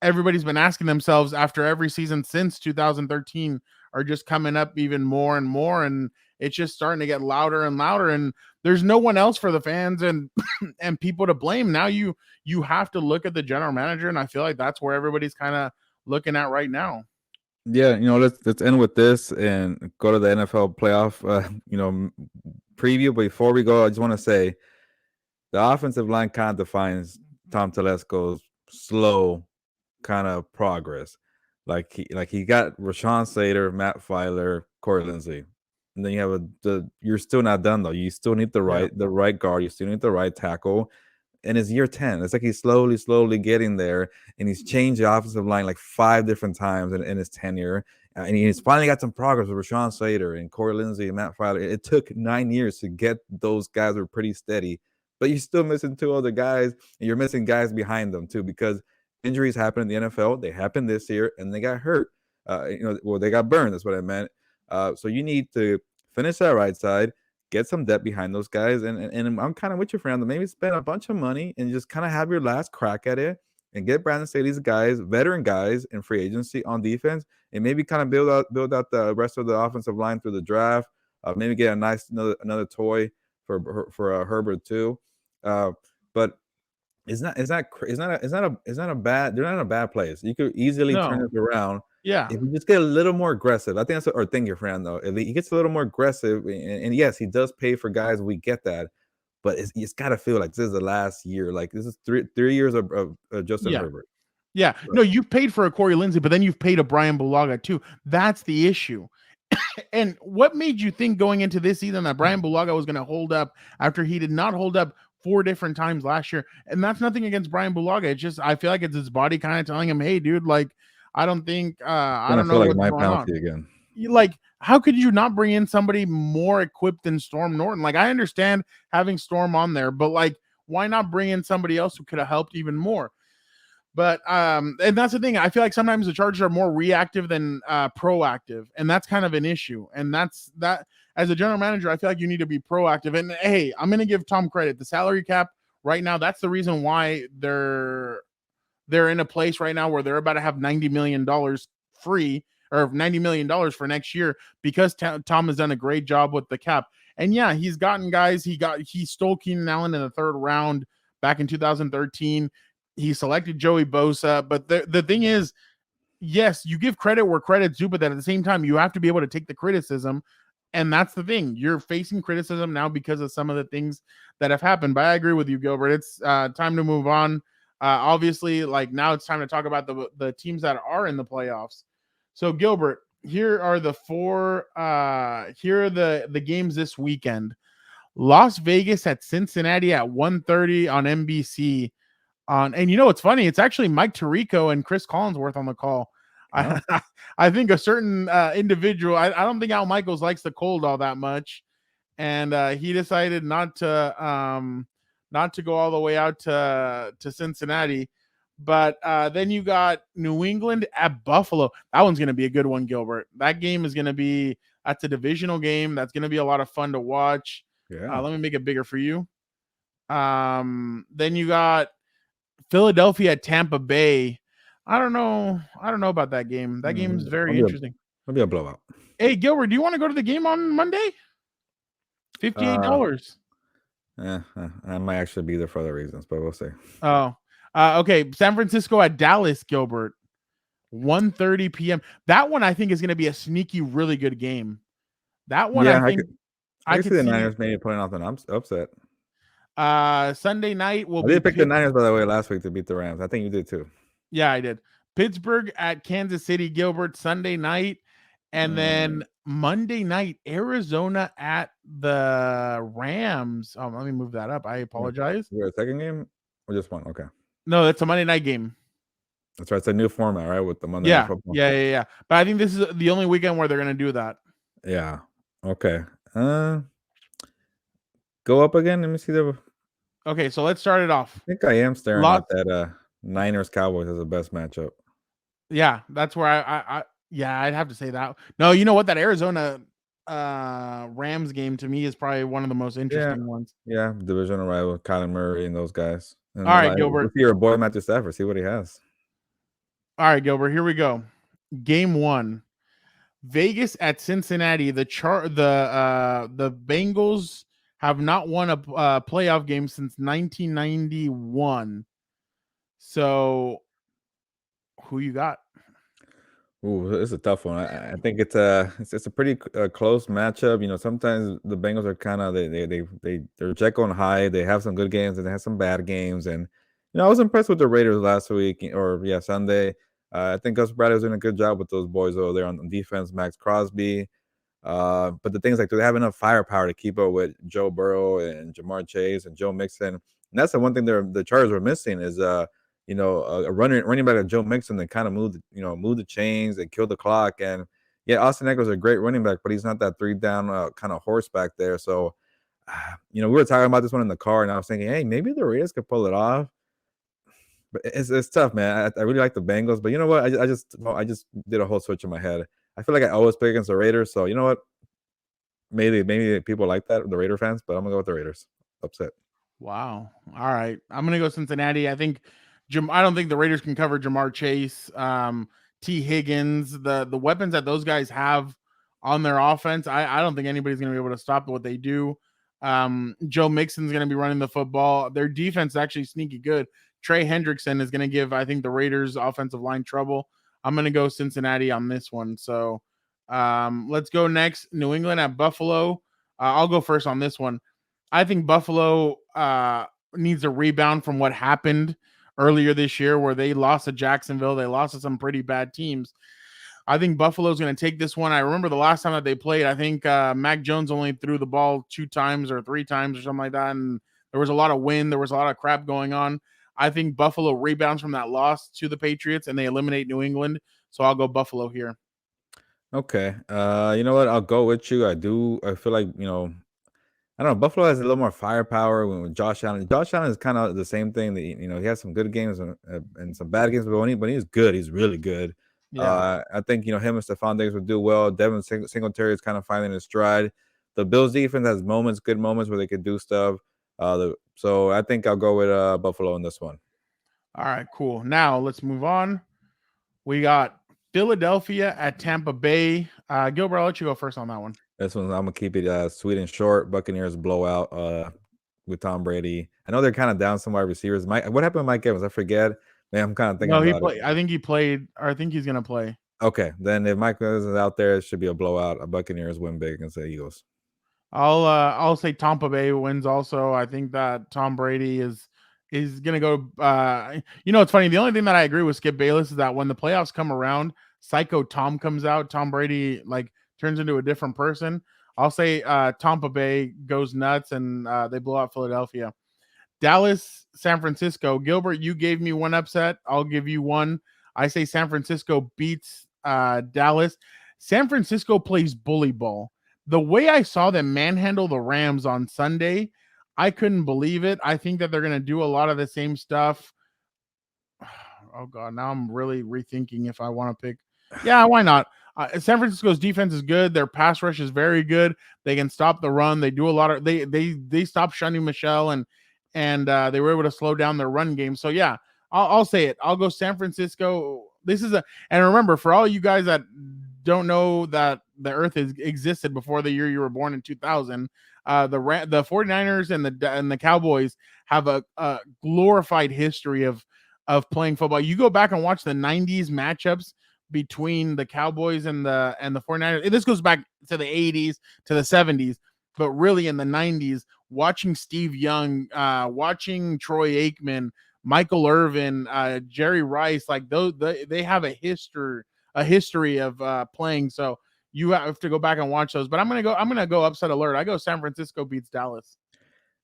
everybody's been asking themselves after every season since 2013 are just coming up even more and more, and it's just starting to get louder and louder, and there's no one else for the fans and and people to blame. Now you have to look at the general manager, and I feel like that's where everybody's kind of looking at right now. Yeah, let's end with this and go to the NFL playoff preview. But before we go, I just want to say the offensive line kind of defines Tom Telesco's slow kind of progress. Like he got Rashawn Slater, Matt Filer, Corey Lindsey, and then you have you're still not done though. You still need the right guard. You still need the right tackle. And it's year 10. It's like he's slowly getting there, and he's changed the offensive line like 5 different times in his tenure. And he's finally got some progress with Rashawn Slater and Corey Lindsey and Matt Filer. It took 9 years to get those guys who were pretty steady, but you're still missing 2 other guys, and you're missing guys behind them too, because injuries happen in the NFL. They happened this year, and they got hurt. They got burned. That's what I meant. So you need to finish that right side, get some depth behind those guys, and I'm kind of with you, Fernando. Maybe spend a bunch of money and just kind of have your last crack at it, and get Brandon Staley's guys, veteran guys in free agency on defense, and maybe kind of build out the rest of the offensive line through the draft. Maybe get a nice another toy for Herbert too. But it's not a bad. They're not in a bad place. You could easily turn it around. Yeah. If you just get a little more aggressive, I think thank you, friend, though. If he gets a little more aggressive, and yes, he does pay for guys. We get that, but it's got to feel like this is the last year. Like this is three years of Justin Herbert. Yeah. No, you've paid for a Corey Lindsey, but then you've paid a Brian Bulaga too. That's the issue. And what made you think going into this season that Brian Bulaga was going to hold up after he did not hold up 4 different times last year? And that's nothing against Brian Bulaga. It's just, I feel like it's his body kind of telling him, hey, dude, like, I don't think, I don't know like what's my going penalty on. Again. Like, how could you not bring in somebody more equipped than Storm Norton? Like, I understand having Storm on there, but like, why not bring in somebody else who could have helped even more? But and that's the thing. I feel like sometimes the Chargers are more reactive than proactive, and that's kind of an issue. And that's that. As a general manager, I feel like you need to be proactive. And hey, I'm going to give Tom credit. The salary cap right now, that's the reason why they're in a place right now where they're about to have $90 million free, or $90 million for next year, because Tom has done a great job with the cap. And yeah, he's gotten guys. He stole Keenan Allen in the 3rd round back in 2013. He selected Joey Bosa. But the thing is, yes, you give credit where credit's due, but then at the same time, you have to be able to take the criticism. And that's the thing. You're facing criticism now because of some of the things that have happened. But I agree with you, Gilbert. It's time to move on. Obviously, like, now it's time to talk about the teams that are in the playoffs. So, Gilbert, here are the 4. Here are the games this weekend. Las Vegas at Cincinnati at 1:30 on NBC. And you know what's funny? It's actually Mike Tirico and Chris Collinsworth on the call. Oh. I think a certain individual. I don't think Al Michaels likes the cold all that much, and he decided not to go all the way out to Cincinnati. But then you got New England at Buffalo. That one's going to be a good one, Gilbert. That game is going to be. That's a divisional game. That's going to be a lot of fun to watch. Yeah. Let me make it bigger for you. Then you got Philadelphia at Tampa Bay. I don't know about that game. That game is very interesting. It'll be a blowout. Hey, Gilbert, do you want to go to the game on Monday? $58. I might actually be there for other reasons, but we'll see. Oh, okay. San Francisco at Dallas, Gilbert. 1:30 p.m. That one I think is going to be a sneaky, really good game. That one, I think I could see the Niners maybe putting off an upset. Sunday night will be. I did pick the Niners, by the way, last week to beat the Rams. I think you did too. Yeah, I did. Pittsburgh at Kansas City, Gilbert, Sunday night. And then Monday night, Arizona at the Rams. Oh, let me move that up. I apologize. Is there a second game or just one? Okay. No, it's a Monday night game. That's right. It's a new format, right? With the Monday night football. Yeah. But I think this is the only weekend where they're going to do that. Yeah. Okay. Go up again. Let me see the. Okay, so let's start it off. I think I am staring at that Niners Cowboys as the best matchup. Yeah, that's where I'd have to say that. No, you know what? That Arizona Rams game to me is probably one of the most interesting ones. Yeah, divisional rival, Kyler Murray and those guys. And all right, Gilbert. Let's see your boy Matthew Stafford. See what he has. All right, Gilbert. Here we go. Game 1. Vegas at Cincinnati. The Bengals have not won a playoff game since 1991. So, who you got? Ooh, it's a tough one. I think it's a pretty close matchup. You know, sometimes the Bengals are kind of they're Jekyll and Hyde. They have some good games and they have some bad games. And you know, I was impressed with the Raiders last week or Sunday. I think Gus Bradley was doing a good job with those boys over there on defense. Max Crosby. But the thing is, like, do they have enough firepower to keep up with Joe Burrow and Jamar Chase and Joe Mixon? And that's the one thing the Chargers were missing is a running back like Joe Mixon that kind of move the chains and kill the clock. And yeah, Austin Eckler's a great running back, but he's not that three down kind of horse back there. So we were talking about this one in the car, and I was thinking, hey, maybe the Raiders could pull it off. But it's tough, man. I really like the Bengals, but you know what? I just did a whole switch in my head. I feel like I always play against the Raiders, so you know what? Maybe people like that, the Raider fans, but I'm gonna go with the Raiders. Upset. Wow. All right. I'm gonna go Cincinnati. I don't think the Raiders can cover Jamar Chase, T. Higgins, the weapons that those guys have on their offense. I don't think anybody's gonna be able to stop what they do. Joe Mixon's gonna be running the football. Their defense is actually sneaky good. Trey Hendrickson is gonna give, I think, the Raiders offensive line trouble. I'm gonna go Cincinnati on this one. So let's go next. New England at Buffalo. I'll go first on this one. I think Buffalo needs a rebound from what happened earlier this year where they lost to Jacksonville. They lost to some pretty bad teams. I think Buffalo's going to take this one. I remember the last time that they played, I think Mac Jones only threw the ball 2 times or 3 times or something like that. And there was a lot of wind. There was a lot of crap going on. I think Buffalo rebounds from that loss to the Patriots and they eliminate New England. So I'll go Buffalo here. Okay. You know what? I'll go with you. I feel like, I don't know. Buffalo has a little more firepower with Josh Allen. Josh Allen is kind of the same thing. That he has some good games and some bad games, but when he's good, he's really good. Yeah. I think him and Stephon Diggs would do well. Devin Singletary is kind of finding his stride. The Bills defense has good moments where they could do stuff. So I think I'll go with Buffalo in this one. All right, cool. Now let's move on. We got Philadelphia at Tampa Bay. Gilbert, I'll let you go first on that one. This one I'm gonna keep it sweet and short. Buccaneers blowout with Tom Brady. I know they're kind of down some wide receivers. What happened with Mike Evans? I forget. Man, I'm kind of thinking No, he about it. played. I think he played, or I think he's gonna play. Okay, then if Mike Evans is out there, it should be a blowout. A Buccaneers win big against the Eagles. I'll say Tampa Bay wins also. I think that Tom Brady is gonna go. It's funny. The only thing that I agree with Skip Bayless is that when the playoffs come around, Psycho Tom comes out. Tom Brady turns into a different person. I'll say Tampa Bay goes nuts and they blow out Philadelphia. Dallas, San Francisco. Gilbert, you gave me one upset. I'll give you one. I say San Francisco beats Dallas. San Francisco plays bully ball. The way I saw them manhandle the Rams on Sunday, I couldn't believe it. I think that they're going to do a lot of the same stuff. Oh, God. Now I'm really rethinking if I want to pick. Yeah, why not? San Francisco's defense is good. Their pass rush is very good. They can stop the run. They do a lot of they stop shunning Michelle and they were able to slow down their run game. So yeah, I'll say it. I'll go San Francisco. And remember, for all you guys that don't know that the Earth existed before the year you were born in 2000, the 49ers and the Cowboys have a glorified history of playing football. You go back and watch the 90s matchups between the Cowboys and the 49ers. This goes back to the 80s, to the 70s, but really in the 90s, watching Steve Young, watching Troy Aikman, Michael Irvin, Jerry Rice, they have a history of playing. So you have to go back and watch those. But I'm gonna go upset alert. I go San Francisco beats Dallas.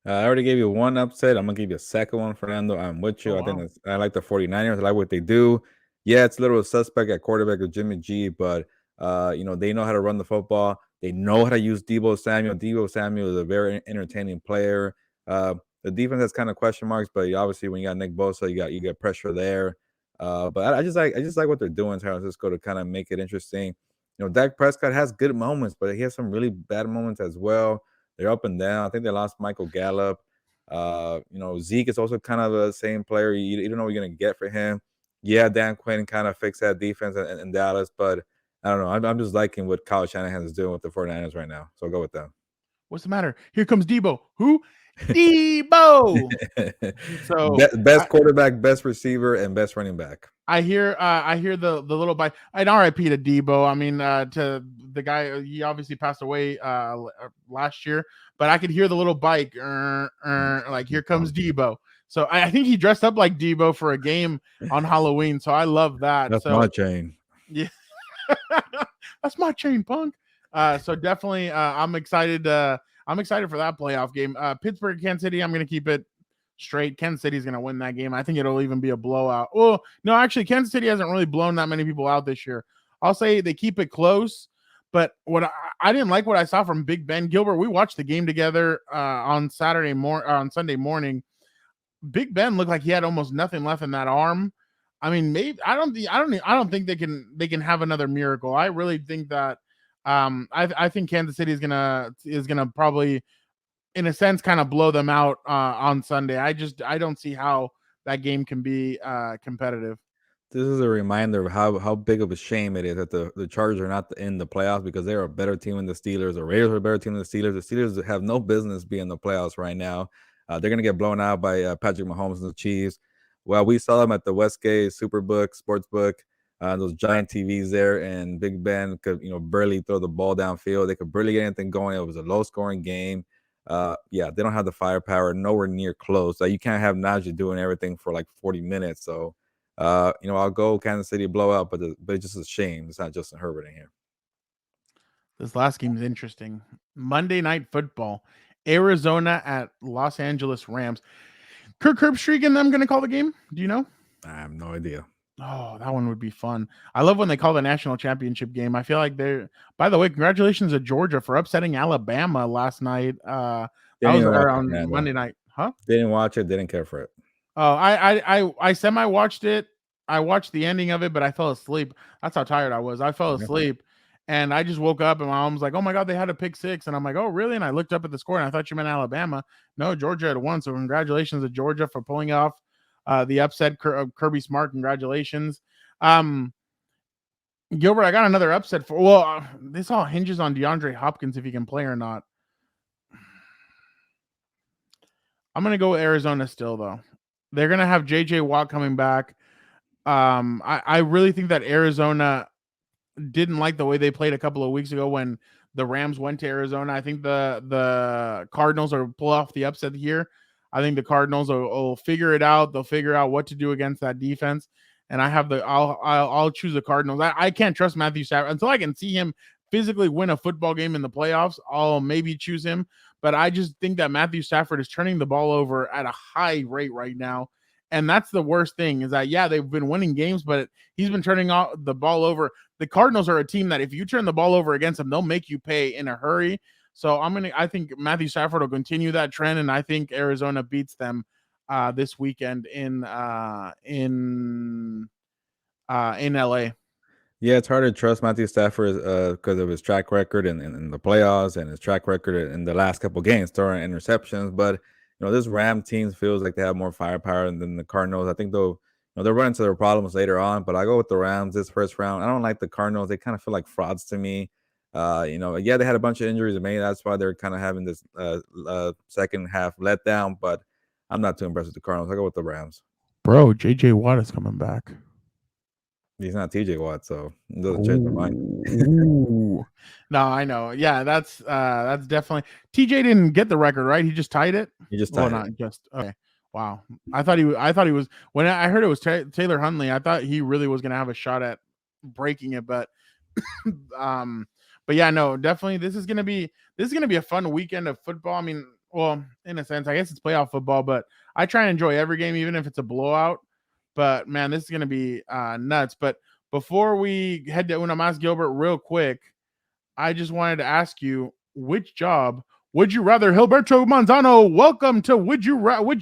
I already gave you one upset. I'm gonna give you a second one, Fernando. I'm with you. Oh, I wow. think I like the 49ers. I like what they do. Yeah, it's a little suspect at quarterback with Jimmy G, but they know how to run the football. They know how to use Deebo Samuel. Deebo Samuel is a very entertaining player. The defense has kind of question marks, but obviously when you got Nick Bosa, you get pressure there. But I just like what they're doing in San Francisco to kind of make it interesting. Dak Prescott has good moments, but he has some really bad moments as well. They're up and down. I think they lost Michael Gallup. Zeke is also kind of the same player. You don't know what you're going to get for him. Yeah, Dan Quinn kind of fixed that defense in Dallas, but I don't know. I'm just liking what Kyle Shanahan is doing with the 49ers right now. So I'll go with them. What's the matter? Here comes Debo. Who? Debo. So Best quarterback, best receiver, and best running back. I hear the little bite. And RIP to Debo. I mean, to the guy, he obviously passed away last year, but I could hear the little bike, like here comes Debo. So I think he dressed up like Debo for a game on Halloween. So I love that. That's so my chain. Yeah, that's my chain, punk. So definitely, I'm excited. I'm excited for that playoff game. Pittsburgh, Kansas City. I'm gonna keep it straight. Kansas City's going to win that game. I think it'll even be a blowout. Oh, no, actually, Kansas City hasn't really blown that many people out this year. I'll say they keep it close, but what I didn't like what I saw from Big Ben. Gilbert, we watched the game together on Sunday morning. Big Ben looked like he had almost nothing left in that arm. I mean, maybe I don't think they can have another miracle. I really think that I think Kansas City is gonna probably, in a sense, kind of blow them out on Sunday. I don't see how that game can be competitive. This is a reminder of how big of a shame it is that the Chargers are not in the playoffs because they're a better team than the Steelers. The Raiders are a better team than the Steelers. The Steelers have no business being in the playoffs right now. They're going to get blown out by Patrick Mahomes and the Chiefs. Well, we saw them at the Westgate Superbook, Sportsbook, those giant TVs there, and Big Ben could barely throw the ball downfield. They could barely get anything going. It was a low-scoring game. Yeah, they don't have the firepower, nowhere near close. You can't have Najee doing everything for like 40 minutes. So, I'll go Kansas City blowout, but it's just a shame it's not Justin Herbert in here. This last game is interesting. Monday Night Football, Arizona at Los Angeles Rams. Kirk Herbstreit and them going to call the game? Do you know? I have no idea. Oh, that one would be fun. I love when they call the national championship game. I feel like they're. By the way, congratulations to Georgia for upsetting Alabama last night. That was around Monday night, huh? Didn't watch it. Didn't care for it. Oh, I semi-watched it. I watched the ending of it, but I fell asleep. That's how tired I was. I fell asleep, and I just woke up, and my mom was like, "Oh my God, they had a pick six," and I'm like, "Oh really?" And I looked up at the score, and I thought you meant Alabama. No, Georgia had won. So congratulations to Georgia for pulling off the upset. Kirby Smart, congratulations. Gilbert, I got another upset for. Well, this all hinges on DeAndre Hopkins if he can play or not. I'm gonna go with Arizona still, though. They're gonna have JJ Watt coming back. I really think that Arizona didn't like the way they played a couple of weeks ago when the Rams went to Arizona. I think the Cardinals will pull off the upset here. I think the Cardinals will figure it out. They'll figure out what to do against that defense. And I'll choose the Cardinals. I can't trust Matthew Stafford until I can see him physically win a football game in the playoffs. I'll maybe choose him. But I just think that Matthew Stafford is turning the ball over at a high rate right now. And that's the worst thing is that, yeah, they've been winning games, but he's been turning the ball over. The Cardinals are a team that if you turn the ball over against them, they'll make you pay in a hurry. So I think Matthew Stafford will continue that trend, and I think Arizona beats them this weekend in LA. Yeah, it's hard to trust Matthew Stafford because of his track record in the playoffs and his track record in the last couple of games throwing interceptions. But this Ram team feels like they have more firepower than the Cardinals. I think they'll run into their problems later on. But I go with the Rams this first round. I don't like the Cardinals. They kind of feel like frauds to me. Yeah, they had a bunch of injuries. Maybe that's why they're kind of having this second half letdown. But I'm not too impressed with the Cardinals. I go with the Rams. Bro, JJ Watt is coming back. He's not TJ Watt, so it doesn't change my mind. No, I know. Yeah, that's definitely TJ didn't get the record, right? He just tied it. He just tied it. Okay. Wow. I thought he was when I heard it was Taylor Huntley. I thought he really was gonna have a shot at breaking it, but but yeah, no, definitely this is gonna be a fun weekend of football. I mean, well, in a sense, I guess it's playoff football, but I try and enjoy every game, even if it's a blowout. But man, this is gonna be nuts. But before we head to Una Mas, Gilbert, real quick, I just wanted to ask you, which job would you rather? Gilberto Manzano, welcome to which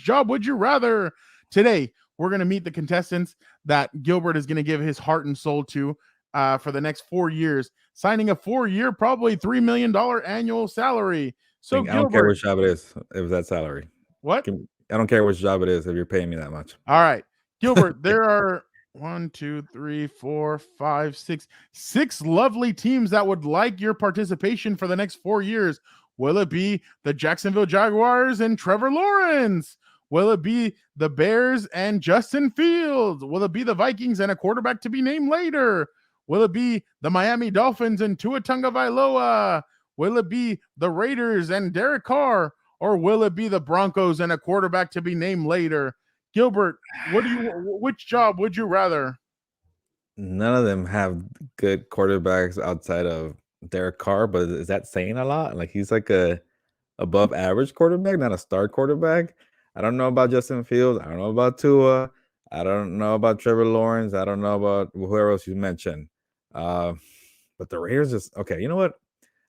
job would you rather? Today, we're going to meet the contestants that Gilbert is going to give his heart and soul to for the next 4 years, signing a 4-year, probably $3 million annual salary. So I don't care which job it is, if that salary. What? I don't care which job it is if you're paying me that much. All right. Gilbert, there are 1, 2, 3, 4, 5, 6. 6 lovely teams that would like your participation for the next 4 years. Will it be the Jacksonville Jaguars and Trevor Lawrence? Will it be the Bears and Justin Fields? Will it be the Vikings and a quarterback to be named later? Will it be the Miami Dolphins and Tua Tagovailoa? Will it be the Raiders and Derek Carr? Or will it be the Broncos and a quarterback to be named later? Gilbert, which job would you rather? None of them have good quarterbacks outside of Derek Carr, but is that saying a lot? Like he's like a above average quarterback, not a star quarterback. I don't know about Justin Fields. I don't know about Tua. I don't know about Trevor Lawrence. I don't know about whoever else you mentioned. Uh, but the Raiders just okay. You know what?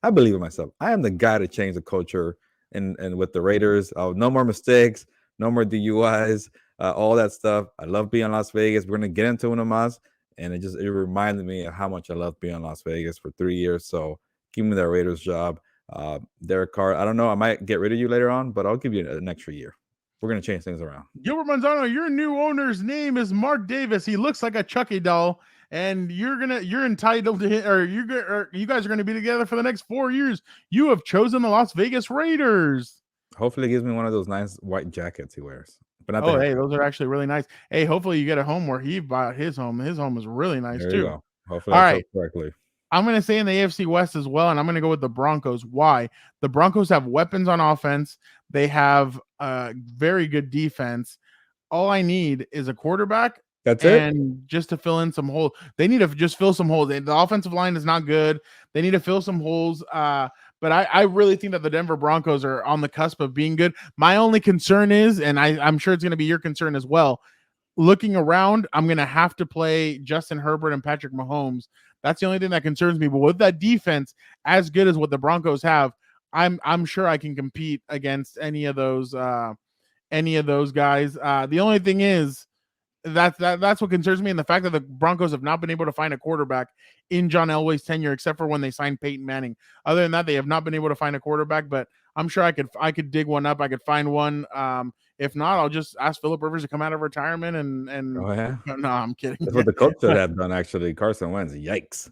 I believe in myself. I am the guy to change the culture and with the Raiders. No more mistakes, no more DUIs, all that stuff. I love being in Las Vegas. We're gonna get into it, Mas, and it reminded me of how much I love being in Las Vegas for 3 years. So give me that Raiders job. Derek Carr, I don't know. I might get rid of you later on, but I'll give you an extra year. We're gonna change things around. Gilbert Manzano, your new owner's name is Mark Davis. He looks like a Chucky doll, and you're entitled to, or you guys are gonna be together for the next 4 years. You have chosen the Las Vegas Raiders. Hopefully, he gives me one of those nice white jackets he wears. But not hey, those are actually really nice. Hey, hopefully you get a home where he bought his home. His home is really nice there too. You go. Hopefully, all I right. Correctly. I'm going to say in the AFC West as well, and I'm going to go with the Broncos. Why? The Broncos have weapons on offense. They have a very good defense. All I need is a quarterback. That's it. And just to fill in some holes. They need to just fill some holes. The offensive line is not good. They need to fill some holes. But I really think that the Denver Broncos are on the cusp of being good. My only concern is, and I'm sure it's going to be your concern as well, looking around, I'm going to have to play Justin Herbert and Patrick Mahomes. That's the only thing that concerns me. But with that defense, as good as what the Broncos have, I'm sure I can compete against any of those guys. The only thing is that's what concerns me, and the fact that the Broncos have not been able to find a quarterback in John Elway's tenure, except for when they signed Peyton Manning. Other than that, they have not been able to find a quarterback. But I'm sure I could dig one up. I could find one. If not, I'll just ask Philip Rivers to come out of retirement and oh yeah. No, I'm kidding. That's what the coach should have done. Actually, Carson Wentz. Yikes.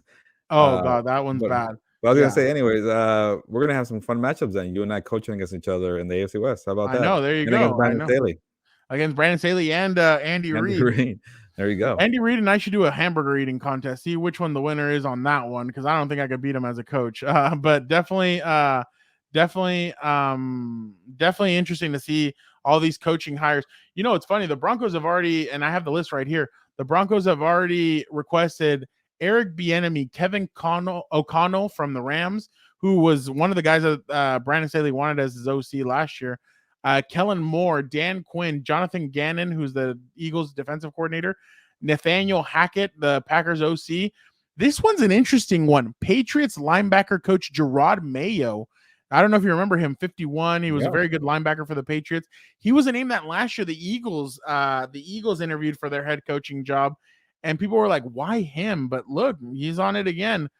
Oh god, that one's bad. But I was gonna say, anyways, we're gonna have some fun matchups then. You and I coaching against each other in the AFC West. How about that? I know. There you go. Against Brandon Staley. Against Brandon Staley and Andy Reid. There you go. Andy Reid and I should do a hamburger eating contest. See which one the winner is on that one, because I don't think I could beat him as a coach. But definitely interesting to see all these coaching hires. You know, it's funny. The Broncos have already, and I have the list right here. The Broncos have already requested Eric Bieniemy, Kevin O'Connell from the Rams, who was one of the guys that Brandon Staley wanted as his OC last year. Kellen Moore, Dan Quinn, Jonathan Gannon, who's the Eagles defensive coordinator, Nathaniel Hackett, the Packers OC. This one's an interesting one. Patriots linebacker coach Gerard Mayo. I don't know if you remember him, 51. He was a very good linebacker for the Patriots. He was a name that last year the Eagles interviewed for their head coaching job, and people were like, why him? But look, he's on it again.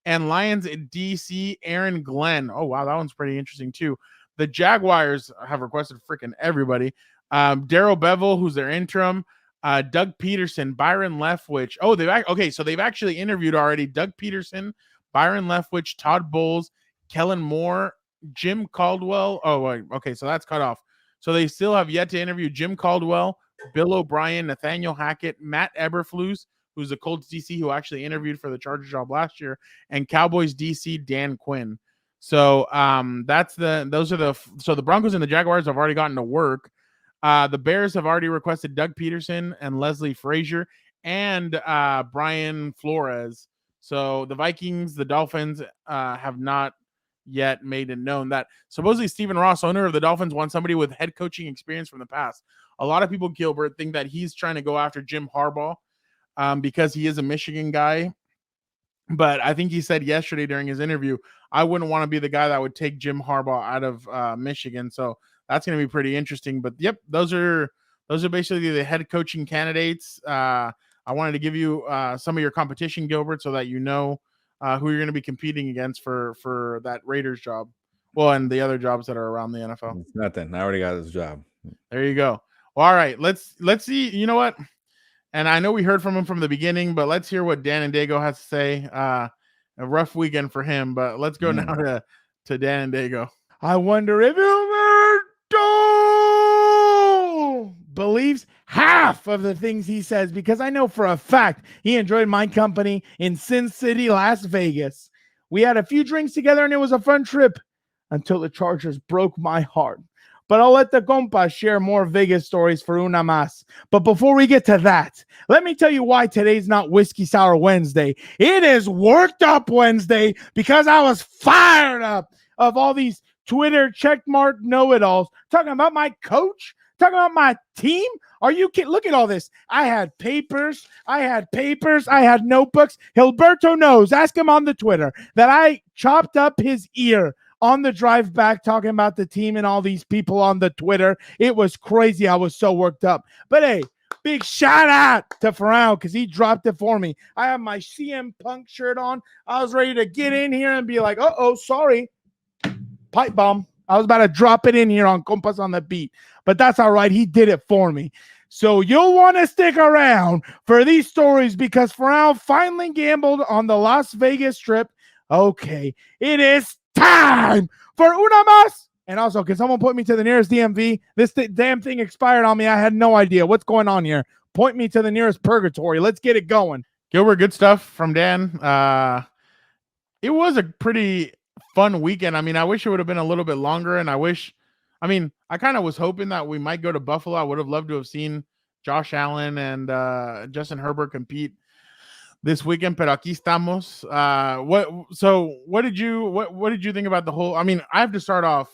And Lions at DC, Aaron Glenn. Oh, wow, that one's pretty interesting too. The Jaguars have requested freaking everybody. Darrell Bevell, who's their interim. Doug Peterson, Byron Leftwich. Oh, they've actually interviewed already Doug Peterson, Byron Leftwich, Todd Bowles, Kellen Moore, Jim Caldwell. Oh, wait, okay, so that's cut off. So they still have yet to interview Jim Caldwell, Bill O'Brien, Nathaniel Hackett, Matt Eberflus, who's the Colts DC who actually interviewed for the Chargers job last year, and Cowboys DC Dan Quinn. So the Broncos and the Jaguars have already gotten to work. The Bears have already requested Doug Peterson and Leslie Frazier and Brian Flores. So the Vikings, the Dolphins have not yet made it known that supposedly Stephen Ross, owner of the Dolphins, wants somebody with head coaching experience from the past. A lot of people, Gilbert, think that he's trying to go after Jim Harbaugh because he is a Michigan guy. But I think he said yesterday during his interview, I wouldn't want to be the guy that would take Jim Harbaugh out of Michigan. So that's going to be pretty interesting. But yep, those are basically the head coaching candidates. I wanted to give you some of your competition, Gilbert, so that you know who you're going to be competing against for that Raiders job. Well, and the other jobs that are around the NFL. It's nothing. I already got this job. There you go. Well, all right, let's see. You know what? And I know we heard from him from the beginning, but let's hear what Dan and Dago has to say. A rough weekend for him, but let's go now to Dan and Dago. I wonder if Gilberto believes half of the things he says, because I know for a fact he enjoyed my company in Sin City, Las Vegas. We had a few drinks together and it was a fun trip until the Chargers broke my heart. But I'll let the compas share more Vegas stories for una más. But before we get to that, let me tell you why today's not Whiskey Sour Wednesday. It is Worked Up Wednesday, because I was fired up of all these Twitter checkmark know-it-alls talking about my coach, talking about my team. Are you kidding? Look at all this. I had papers. I had notebooks. Gilberto knows. Ask him on the Twitter that I chopped up his ear on the drive back talking about the team and all these people on the Twitter. It was crazy. I was so worked up. But hey, big shout out to Fernando because he dropped it for me. I have my CM Punk shirt on. I was ready to get in here and be like, sorry. Pipe bomb. I was about to drop it in here on Compas on the Beat. But that's all right. He did it for me. So you'll want to stick around for these stories because Fernando finally gambled on the Las Vegas Strip. Okay, it is time for una más. And also, can someone point me to the nearest DMV? This damn thing expired on me. I had no idea what's going on here. Point me to the nearest purgatory. Let's get it going. Gilbert, good stuff from Dan. It was a pretty fun weekend. I mean, I wish it would have been a little bit longer, and I kind of was hoping that we might go to Buffalo. I would have loved to have seen Josh Allen and Justin Herbert compete this weekend, pero aquí estamos. What did you think about the whole? I mean, I have to start off.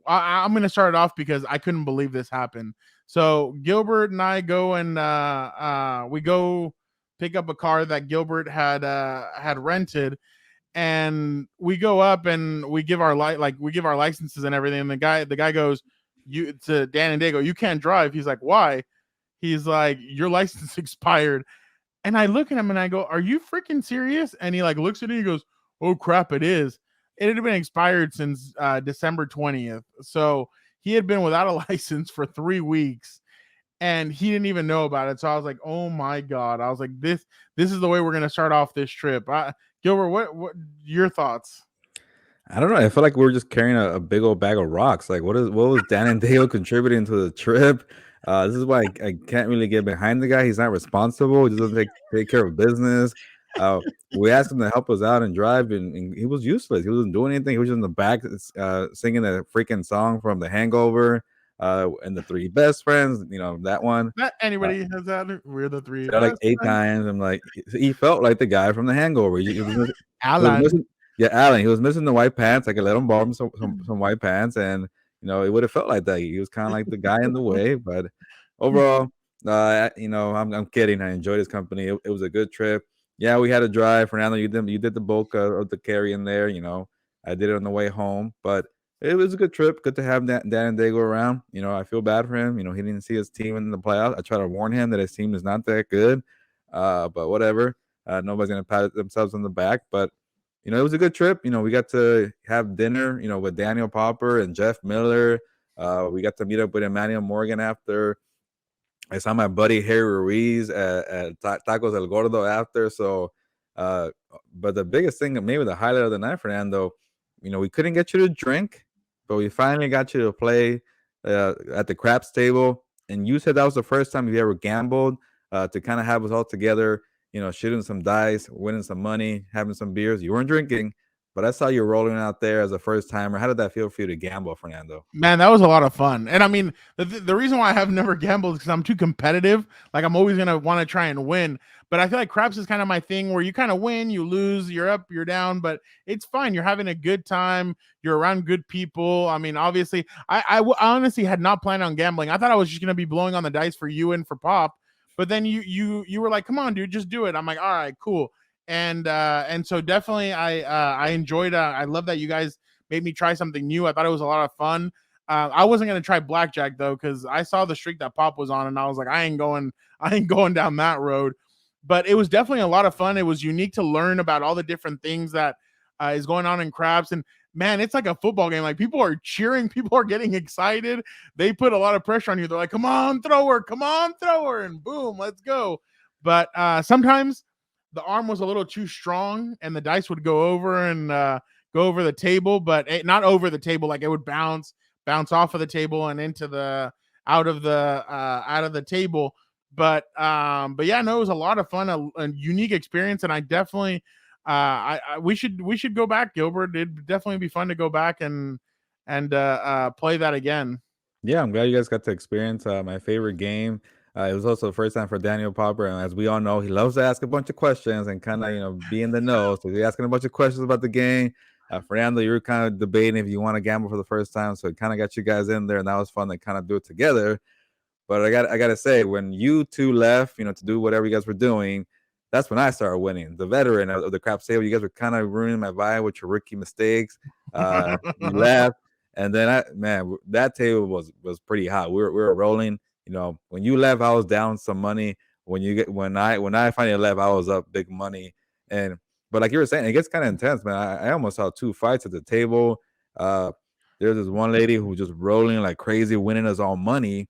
I'm going to start it off because I couldn't believe this happened. So Gilbert and I go and we go pick up a car that Gilbert had rented, and we go up and we give our licenses and everything. And the guy goes, "You to Dan and Dago, you can't drive." He's like, "Why?" He's like, "Your license expired." And I look at him and I go, "Are you freaking serious?" And he like looks at me and he goes, "Oh crap, it is." It had been expired since December 20th. So he had been without a license for 3 weeks and he didn't even know about it. So I was like, "Oh my God." I was like, this is the way we're going to start off this trip. Gilbert, what your thoughts? I don't know. I feel like we were just carrying a big old bag of rocks. Like, what was Dan and Dale contributing to the trip? This is why I can't really get behind the guy. He's not responsible. He doesn't take care of business. We asked him to help us out and drive, and he was useless. He wasn't doing anything. He was in the back singing a freaking song from The Hangover and The Three Best Friends. You know, that one. Not anybody has that. We're the three. Like 8 times. I'm like, he felt like the guy from The Hangover. Alan. Alan. He was missing the white pants. I could let him borrow some white pants, and it would have felt like that. He was kind of like the guy in the way, but overall, I'm kidding. I enjoyed his company. It was a good trip. Yeah, we had to drive. Fernando, you did the bulk of the carry in there. I did it on the way home, but it was a good trip. Good to have Dan and Dago around. I feel bad for him. He didn't see his team in the playoffs. I try to warn him that his team is not that good, but whatever. Nobody's gonna pat themselves on the back, but it was a good trip. We got to have dinner, with Daniel Popper and Jeff Miller. We got to meet up with Emmanuel Morgan after. I saw my buddy Harry Ruiz at Tacos El Gordo after. So, but the biggest thing, maybe the highlight of the night, Fernando, we couldn't get you to drink, but we finally got you to play at the craps table. And you said that was the first time you ever gambled to kind of have us all together, shooting some dice, winning some money, having some beers. You weren't drinking, but I saw you rolling out there as a first timer. How did that feel for you to gamble, Fernando? Man, that was a lot of fun. And I mean, the reason why I have never gambled is because I'm too competitive. Like, I'm always going to want to try and win. But I feel like craps is kind of my thing where you kind of win, you lose, you're up, you're down, but it's fine. You're having a good time. You're around good people. I mean, obviously, I honestly had not planned on gambling. I thought I was just going to be blowing on the dice for you and for Pop. But then you were like, "Come on, dude, just do it." I'm like, "All right, cool." And so definitely I enjoyed I love that you guys made me try something new. I thought it was a lot of fun. I wasn't gonna try blackjack though, because I saw the streak that Pop was on and I was like, I ain't going down that road. But it was definitely a lot of fun. It was unique to learn about all the different things that is going on in craps. And man, it's like a football game. Like people are cheering, people are getting excited. They put a lot of pressure on you. They're like, come on, throw her, and boom, let's go. But sometimes the arm was a little too strong and the dice would go over and go over the table, but not over the table, like it would bounce off of the table and into the out of the table. But yeah, no, it was a lot of fun, a unique experience, and I definitely we should go back, Gilbert. It'd definitely be fun to go back and play that again. Yeah, I'm glad you guys got to experience my favorite game. It was also the first time for Daniel Popper, and as we all know, he loves to ask a bunch of questions and kind of be in the know. So he's asking a bunch of questions about the game. Fernando, you were kind of debating if you want to gamble for the first time, so it kind of got you guys in there, and that was fun to kind of do it together. But I gotta say, when you two left, to do whatever you guys were doing, that's when I started winning. The veteran of the crap table, you guys were kind of ruining my vibe with your rookie mistakes. You left, and then that table was pretty hot. We were rolling. When you left, I was down some money. When I finally left, I was up big money. But like you were saying, it gets kind of intense, man. I almost saw 2 fights at the table. There's this one lady who was just rolling like crazy, winning us all money.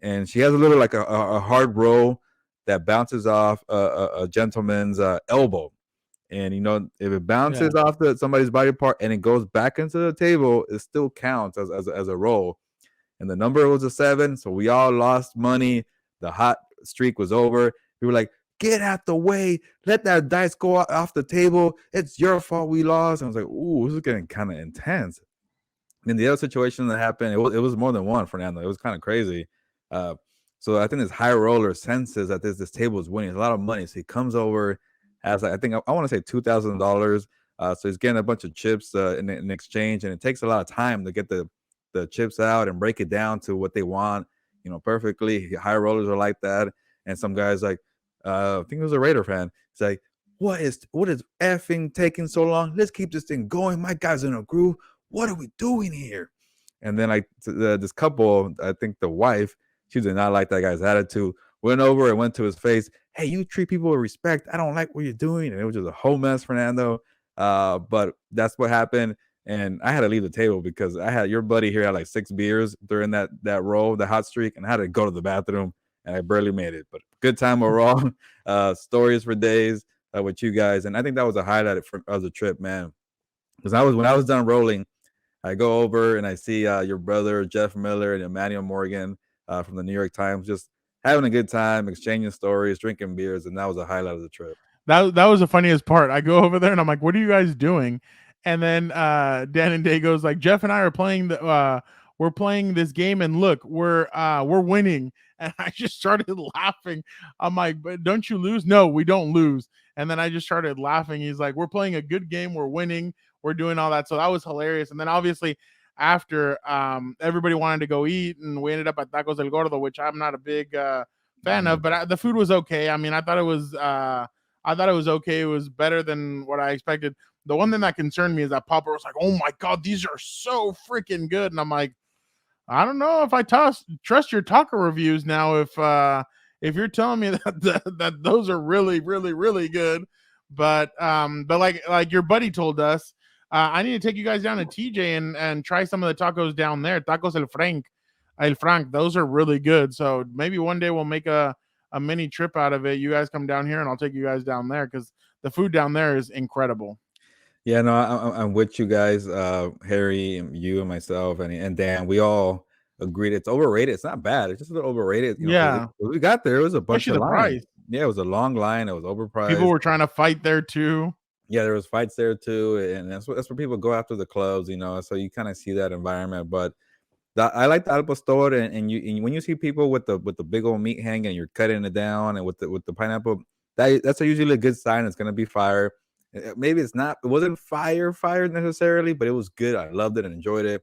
And she has a little like a hard roll that bounces off a gentleman's elbow. And if it bounces off somebody's body part and it goes back into the table, it still counts as a roll. And the number was a 7, so we all lost money. The hot streak was over. We were like, "Get out the way! Let that dice go off the table. It's your fault we lost." And I was like, "Ooh, this is getting kind of intense." And the other situation that happened, it was more than one, Fernando. It was kind of crazy. So I think this high roller senses that this table is winning. It's a lot of money. So he comes over, has I think I want to say $2,000. So he's getting a bunch of chips in exchange, and it takes a lot of time to get the chips out and break it down to what they want, perfectly. High rollers are like that. And some guys like, I think it was a Raider fan. It's like, what is effing taking so long? Let's keep this thing going. My guy's in a groove. What are we doing here? And then like this couple, I think the wife, she did not like that guy's attitude. Went over and went to his face. Hey, you treat people with respect. I don't like what you're doing. And it was just a whole mess, Fernando. But that's what happened. And I had to leave the table because I had your buddy here had like 6 beers during that roll, the hot streak, and I had to go to the bathroom, and I barely made it. But good time overall. Stories for days with you guys, and I think that was a highlight of the trip, man. Because when I was done rolling, I go over and I see your brother Jeff Miller and Emmanuel Morgan from the New York Times, just having a good time, exchanging stories, drinking beers, and that was a highlight of the trip. That was the funniest part. I go over there and I'm like, "What are you guys doing?" And then Dan and Day goes like, "Jeff and I are playing we're playing this game, and look, we're winning." And I just started laughing. I'm like, "But don't you lose?" "No, we don't lose." And then I just started laughing. He's like, "We're playing a good game. We're winning. We're doing all that." So that was hilarious. And then obviously after everybody wanted to go eat, and we ended up at Tacos El Gordo, which I'm not a big fan of, but the food was okay. I mean, I thought it was okay. It was better than what I expected. The one thing that concerned me is that Papa was like, "Oh my God, these are so freaking good." And I'm like, I don't know if I trust your taco reviews now. If you're telling me that those are really, really, really good. But like your buddy told us, I need to take you guys down to TJ and try some of the tacos down there. Tacos El Frank. Those are really good. So maybe one day we'll make a mini trip out of it. You guys come down here and I'll take you guys down there because the food down there is incredible. Yeah, no, I'm with you guys, Harry, and you and myself, and Dan. We all agreed it's overrated. It's not bad. It's just a little overrated, because Yeah, we got there. It was a bunch especially of the line. price. Yeah, it was a long line. It was People overpriced. were trying to fight there too. Yeah, there was fights there too, and that's where people go after the clubs, So you kind of see that environment. But I like the al pastor, and when you see people with the big old meat hang and you're cutting it down, and with the pineapple, that's usually a good sign. It's gonna be fire. Maybe it's not. It wasn't fire necessarily, but it was good. I loved it and enjoyed it.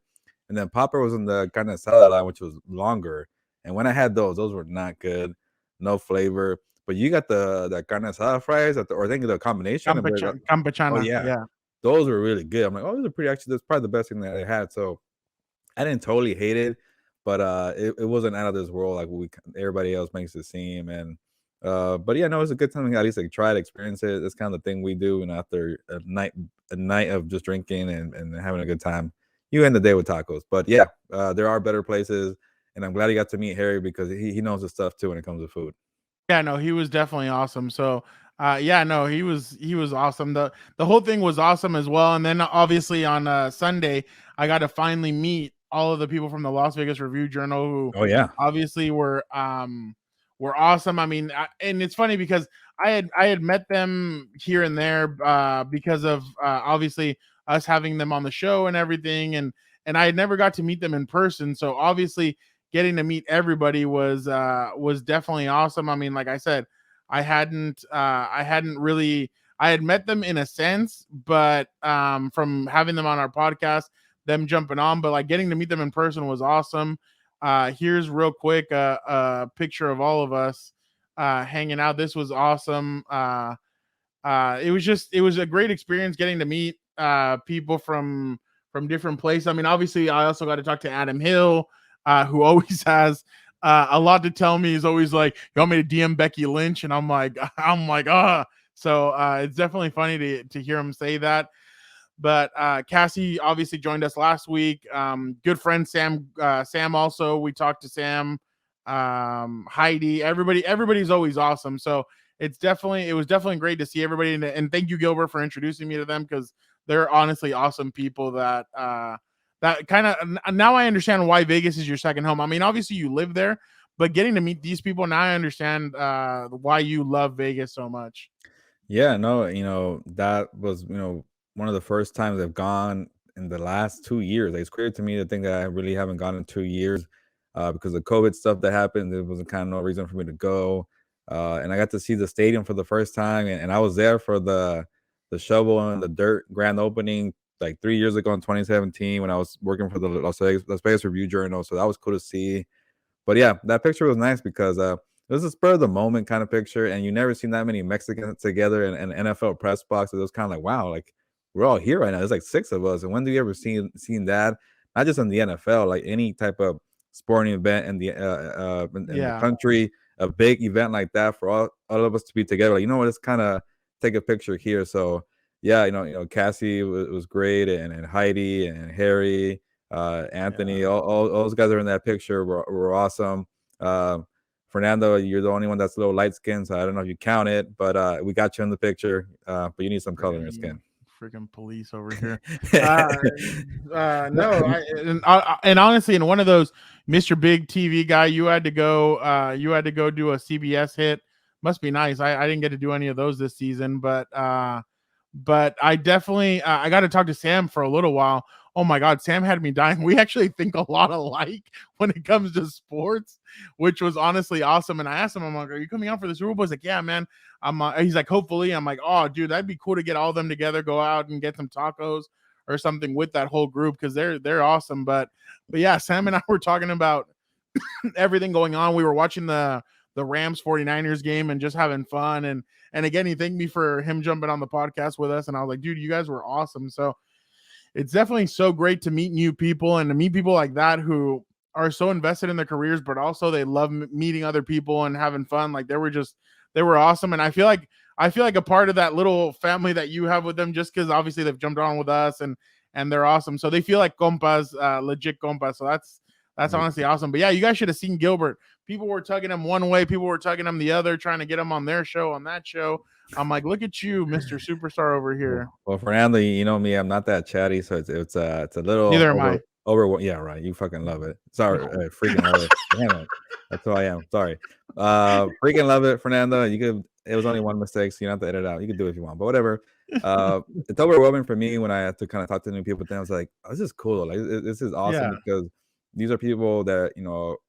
And then Popper was in the carne asada line, which was longer. And when I had those were not good, no flavor. But you got the carne asada fries, or I think the combination. Oh Campechana. yeah, Yeah. those were really good. I'm like, oh, those are pretty. Actually, that's probably the best thing that I had. So I didn't totally hate it, but it wasn't out of this world like everybody else makes it seem. And But yeah, no, it's a good time to at least like try to experience it. It's kind of the thing we do, and after a night of just drinking and having a good time, you end the day with tacos. But yeah, there are better places, and I'm glad you got to meet Harry because he knows his stuff too when it comes to food. Yeah, no, he was definitely awesome. So, yeah, no, he was awesome. The whole thing was awesome as well. And then obviously on Sunday, I got to finally meet all of the people from the Las Vegas Review Journal who Oh yeah, obviously were awesome. I mean, and it's funny because I had met them here and there because of obviously us having them on the show and everything, and I had never got to meet them in person. So obviously getting to meet everybody was definitely awesome. I mean, like I said, I hadn't really I had met them in a sense, but from having them on our podcast, them jumping on, but like getting to meet them in person was awesome. Here's real quick a picture of all of us hanging out. This was awesome. It was a great experience getting to meet people from different places. I mean, obviously, I also got to talk to Adam Hill, who always has a lot to tell me. He's always like, "You want me to DM Becky Lynch?" And I'm like, ah. So it's definitely funny to hear him say that. But Cassie obviously joined us last week. Good friend Sam also. We talked to Sam, Heidi. Everybody's always awesome. So it was definitely great to see everybody, and thank you, Gilbert, for introducing me to them because they're honestly awesome people that kind of now I understand why Vegas is your second home. I mean, obviously you live there, but getting to meet these people now I understand why you love Vegas so much. yeah, no, that was one of the first times I've gone in the last 2 years. Like, it's clear to me to think that I really haven't gone in 2 years because of COVID stuff that happened. There wasn't kind of no reason for me to go, and I got to see the stadium for the first time, and I was there for the shovel and the dirt grand opening like 3 years ago in 2017 when I was working for the Las Vegas Review Journal. So that was cool to see. But yeah, that picture was nice because it was a spur of the moment kind of picture, and you never seen that many Mexicans together in an NFL press box. It was kind of like, wow, like we're all here right now. There's like six of us, and when do you ever seen that? Not just in the NFL, like any type of sporting event in the Yeah. country, a big event like that for all of us to be together. Like, let's kind of take a picture here. So yeah, Cassie was great, and Heidi and Harry, Yeah. Anthony, all those guys are in that picture were awesome. Uh, Fernando, you're the only one that's a little light skinned, so I don't know if you count it, but we got you in the picture. But you need some color in your Freaking skin. freaking police over here. Uh, no, and honestly, in one of those Mr. Big TV guy, you had to go do a CBS hit. Must be nice. I didn't get to do any of those this season, but I definitely I got to talk to Sam for a little while. Oh my God, Sam had me dying. We actually think a lot alike when it comes to sports, which was honestly awesome. And I asked him, I'm like, "Are you coming out for this Super Bowl?" He's like, "Yeah, man." He's like, "Hopefully." I'm like, "Oh, dude, that'd be cool to get all of them together, go out and get some tacos or something with that whole group because they're awesome." But yeah, Sam and I were talking about everything going on. We were watching the Rams 49ers game and just having fun. And again, he thanked me for him jumping on the podcast with us. And I was like, dude, you guys were awesome. So it's definitely so great to meet new people and to meet people like that who are so invested in their careers, but also they love meeting other people and having fun. Like they were awesome. And I feel like a part of that little family that you have with them, just because obviously they've jumped on with us and they're awesome. So they feel like compas, legit compas. So that's honestly awesome. But yeah, you guys should have seen Gilbert. People were tugging him one way, people were tugging him the other, trying to get him on their show, on that show. I'm like, look at you, Mr. Superstar over here. Well, Fernando, you know me, I'm not that chatty, so it's a little Neither am I. over. Yeah, right. You fucking love it. Sorry, No. freaking love it. Damn it, that's who I am. Sorry, freaking love it, Fernando. You could. It was only one mistake, so you don't have to edit it out. You can do it if you want, but whatever. It's overwhelming for me when I have to kind of talk to new people. Then I was like, oh, this is cool. Like this is awesome Yeah. because these are people that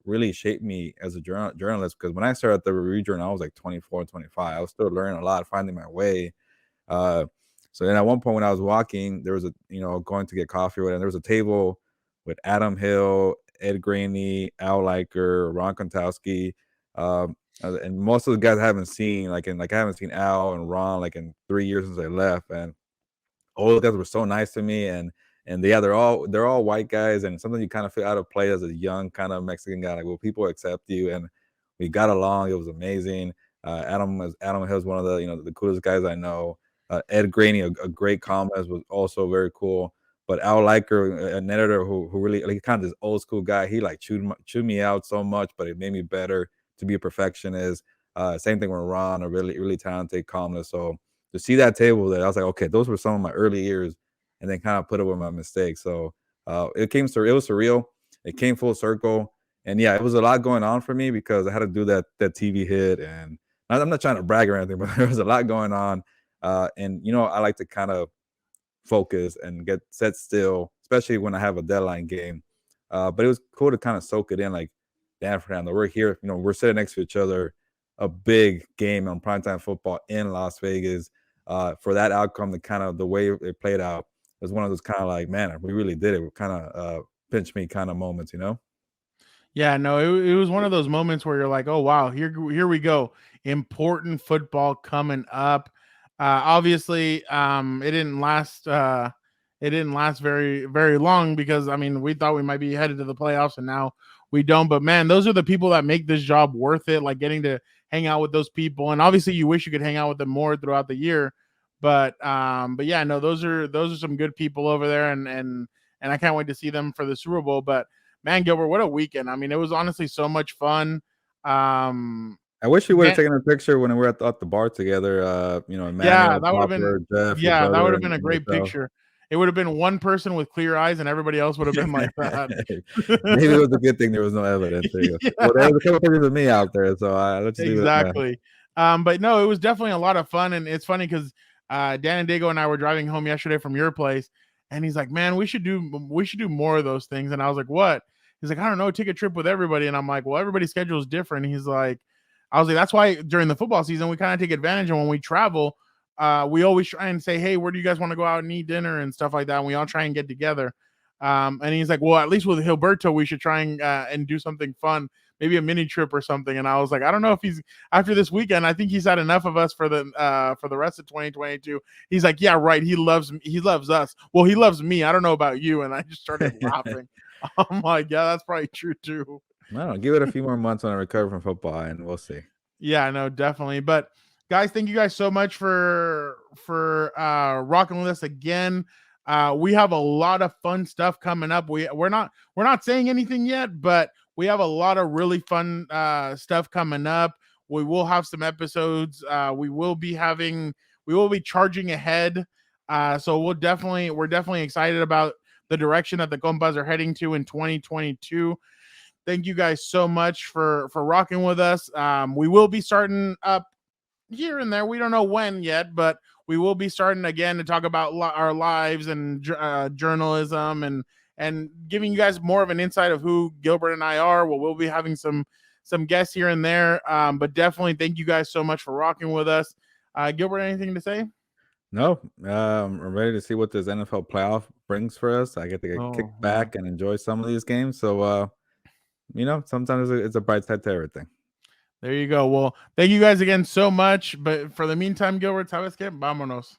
really shaped me as a journalist. Because when I started at the Review Journal, I was like 24, 25. I was still learning a lot, finding my way. Uh, so then at one point when I was walking, there was going to get coffee, and there was a table with Adam Hill, Ed Graney, Al Liker, Ron Kontowski, and most of the guys I haven't seen, I haven't seen Al and Ron like in 3 years since I left, and all those guys were so nice to me, and yeah, they're all white guys, and sometimes you kind of feel out of place as a young kind of Mexican guy, like, will people accept you? And we got along. It was amazing. Adam Hill's one of the the coolest guys I know. Ed Graney, a great comment, was also very cool. But Al Liker, an editor who really like kind of this old school guy, he like chewed me out so much, but it made me better to be a perfectionist. Same thing with Ron, a really talented columnist. So to see that table there, I was like, okay, those were some of my early years, and then kind of put up with my mistakes. So it was surreal. It came full circle, and yeah, it was a lot going on for me because I had to do that TV hit, and I'm not trying to brag or anything, but there was a lot going on. And I like to kind of focus and get set still, especially when I have a deadline game. But it was cool to kind of soak it in, like, damn, Fernando, we're here. We're sitting next to each other. A big game on primetime football in Las Vegas. For that outcome, the way it played out was one of those kind of like, man, we really did it. We're kind of pinch me kind of moments, Yeah, no, it was one of those moments where you're like, oh wow, here we go, important football coming up. Obviously, it didn't last. It didn't last very long because we thought we might be headed to the playoffs, and now we don't. But man, those are the people that make this job worth it. Like getting to hang out with those people, and obviously, you wish you could hang out with them more throughout the year. But yeah, no, those are some good people over there, and I can't wait to see them for the Super Bowl. But man, Gilbert, what a weekend. It was honestly so much fun. I wish we would have taken a picture when we were at the bar together. Emmanuel, yeah, that would have been Jeff, that would have been a great picture. It would have been one person with clear eyes, and everybody else would have been like that. Maybe it was a good thing there was no evidence. Yeah. Well, there was a couple pictures of me out there, so let's leave it at that. But no, it was definitely a lot of fun, and it's funny because Dan and Dago and I were driving home yesterday from your place, and he's like, "Man, we should do more of those things." And I was like, "What?" He's like, "I don't know, take a trip with everybody." And I'm like, "Well, everybody's schedule is different." And he's like, I was like, "That's why during the football season we kind of take advantage, and when we travel, we always try and say, hey, where do you guys want to go out and eat dinner and stuff like that?" And we all try and get together. And he's like, "Well, at least with Gilberto, we should try and do something fun, maybe a mini trip or something." And I was like, I don't know if he's after this weekend. I think he's had enough of us for the rest of 2022. He's like, "Yeah, right. He loves us. Well, he loves me. I don't know about you." And I just started laughing. I'm like, yeah, that's probably true too. I don't know. Give it a few more months when I recover from football, and we'll see. Yeah, no, definitely. But guys, thank you guys so much for rocking with us again. We have a lot of fun stuff coming up. We're not saying anything yet, but we have a lot of really fun stuff coming up. We will have some episodes. We will be charging ahead. So we're definitely excited about the direction that the Compas are heading to in 2022. Thank you guys so much for rocking with us. We will be starting up here and there. We don't know when yet, but we will be starting again to talk about our lives and journalism and giving you guys more of an insight of who Gilbert and I are. Well, we'll be having some guests here and there, but definitely thank you guys so much for rocking with us. Gilbert, anything to say? No, I'm ready to see what this NFL playoff brings for us. I get to get kicked back and enjoy some of these games. So, sometimes it's a bright side to everything. There you go. Well, thank you guys again so much. But for the meantime, Gilbert, ¿sabes qué? Vámonos.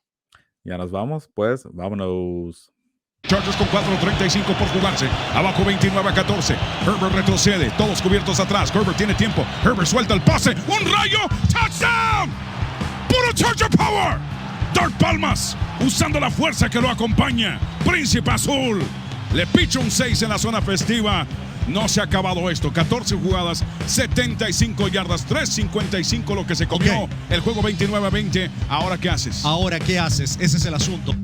Ya nos vamos, pues, vámonos. Chargers con 4:35 por jugarse. Abajo 29-14. Herbert retrocede. Todos cubiertos atrás. Herbert tiene tiempo. Herbert suelta el pase. ¡Un rayo! ¡Touchdown! ¡Puro Charger Power! Dark Palmas, usando la fuerza que lo acompaña. Príncipe Azul. Le picha un 6 en la zona festiva. No se ha acabado esto. 14 jugadas, 75 yardas, 3.55 lo que se comió. Okay. El juego 29-20. ¿Ahora qué haces? Ese es el asunto.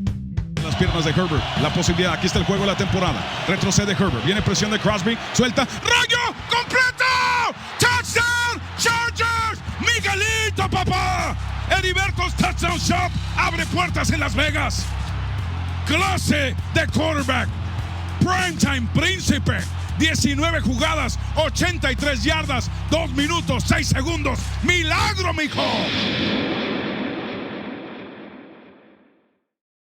Las piernas de Herbert. La posibilidad. Aquí está el juego de la temporada. Retrocede Herbert. Viene presión de Crosby. Suelta. ¡Rayo! ¡Completo! ¡Touchdown! ¡Chargers! ¡Miguelito, papá! Heriberto's Touchdown Shop abre puertas en Las Vegas. Clase de quarterback. Primetime Príncipe. 19 jugadas, 83 yardas, 2 minutos, 6 segundos. ¡Milagro, mijo!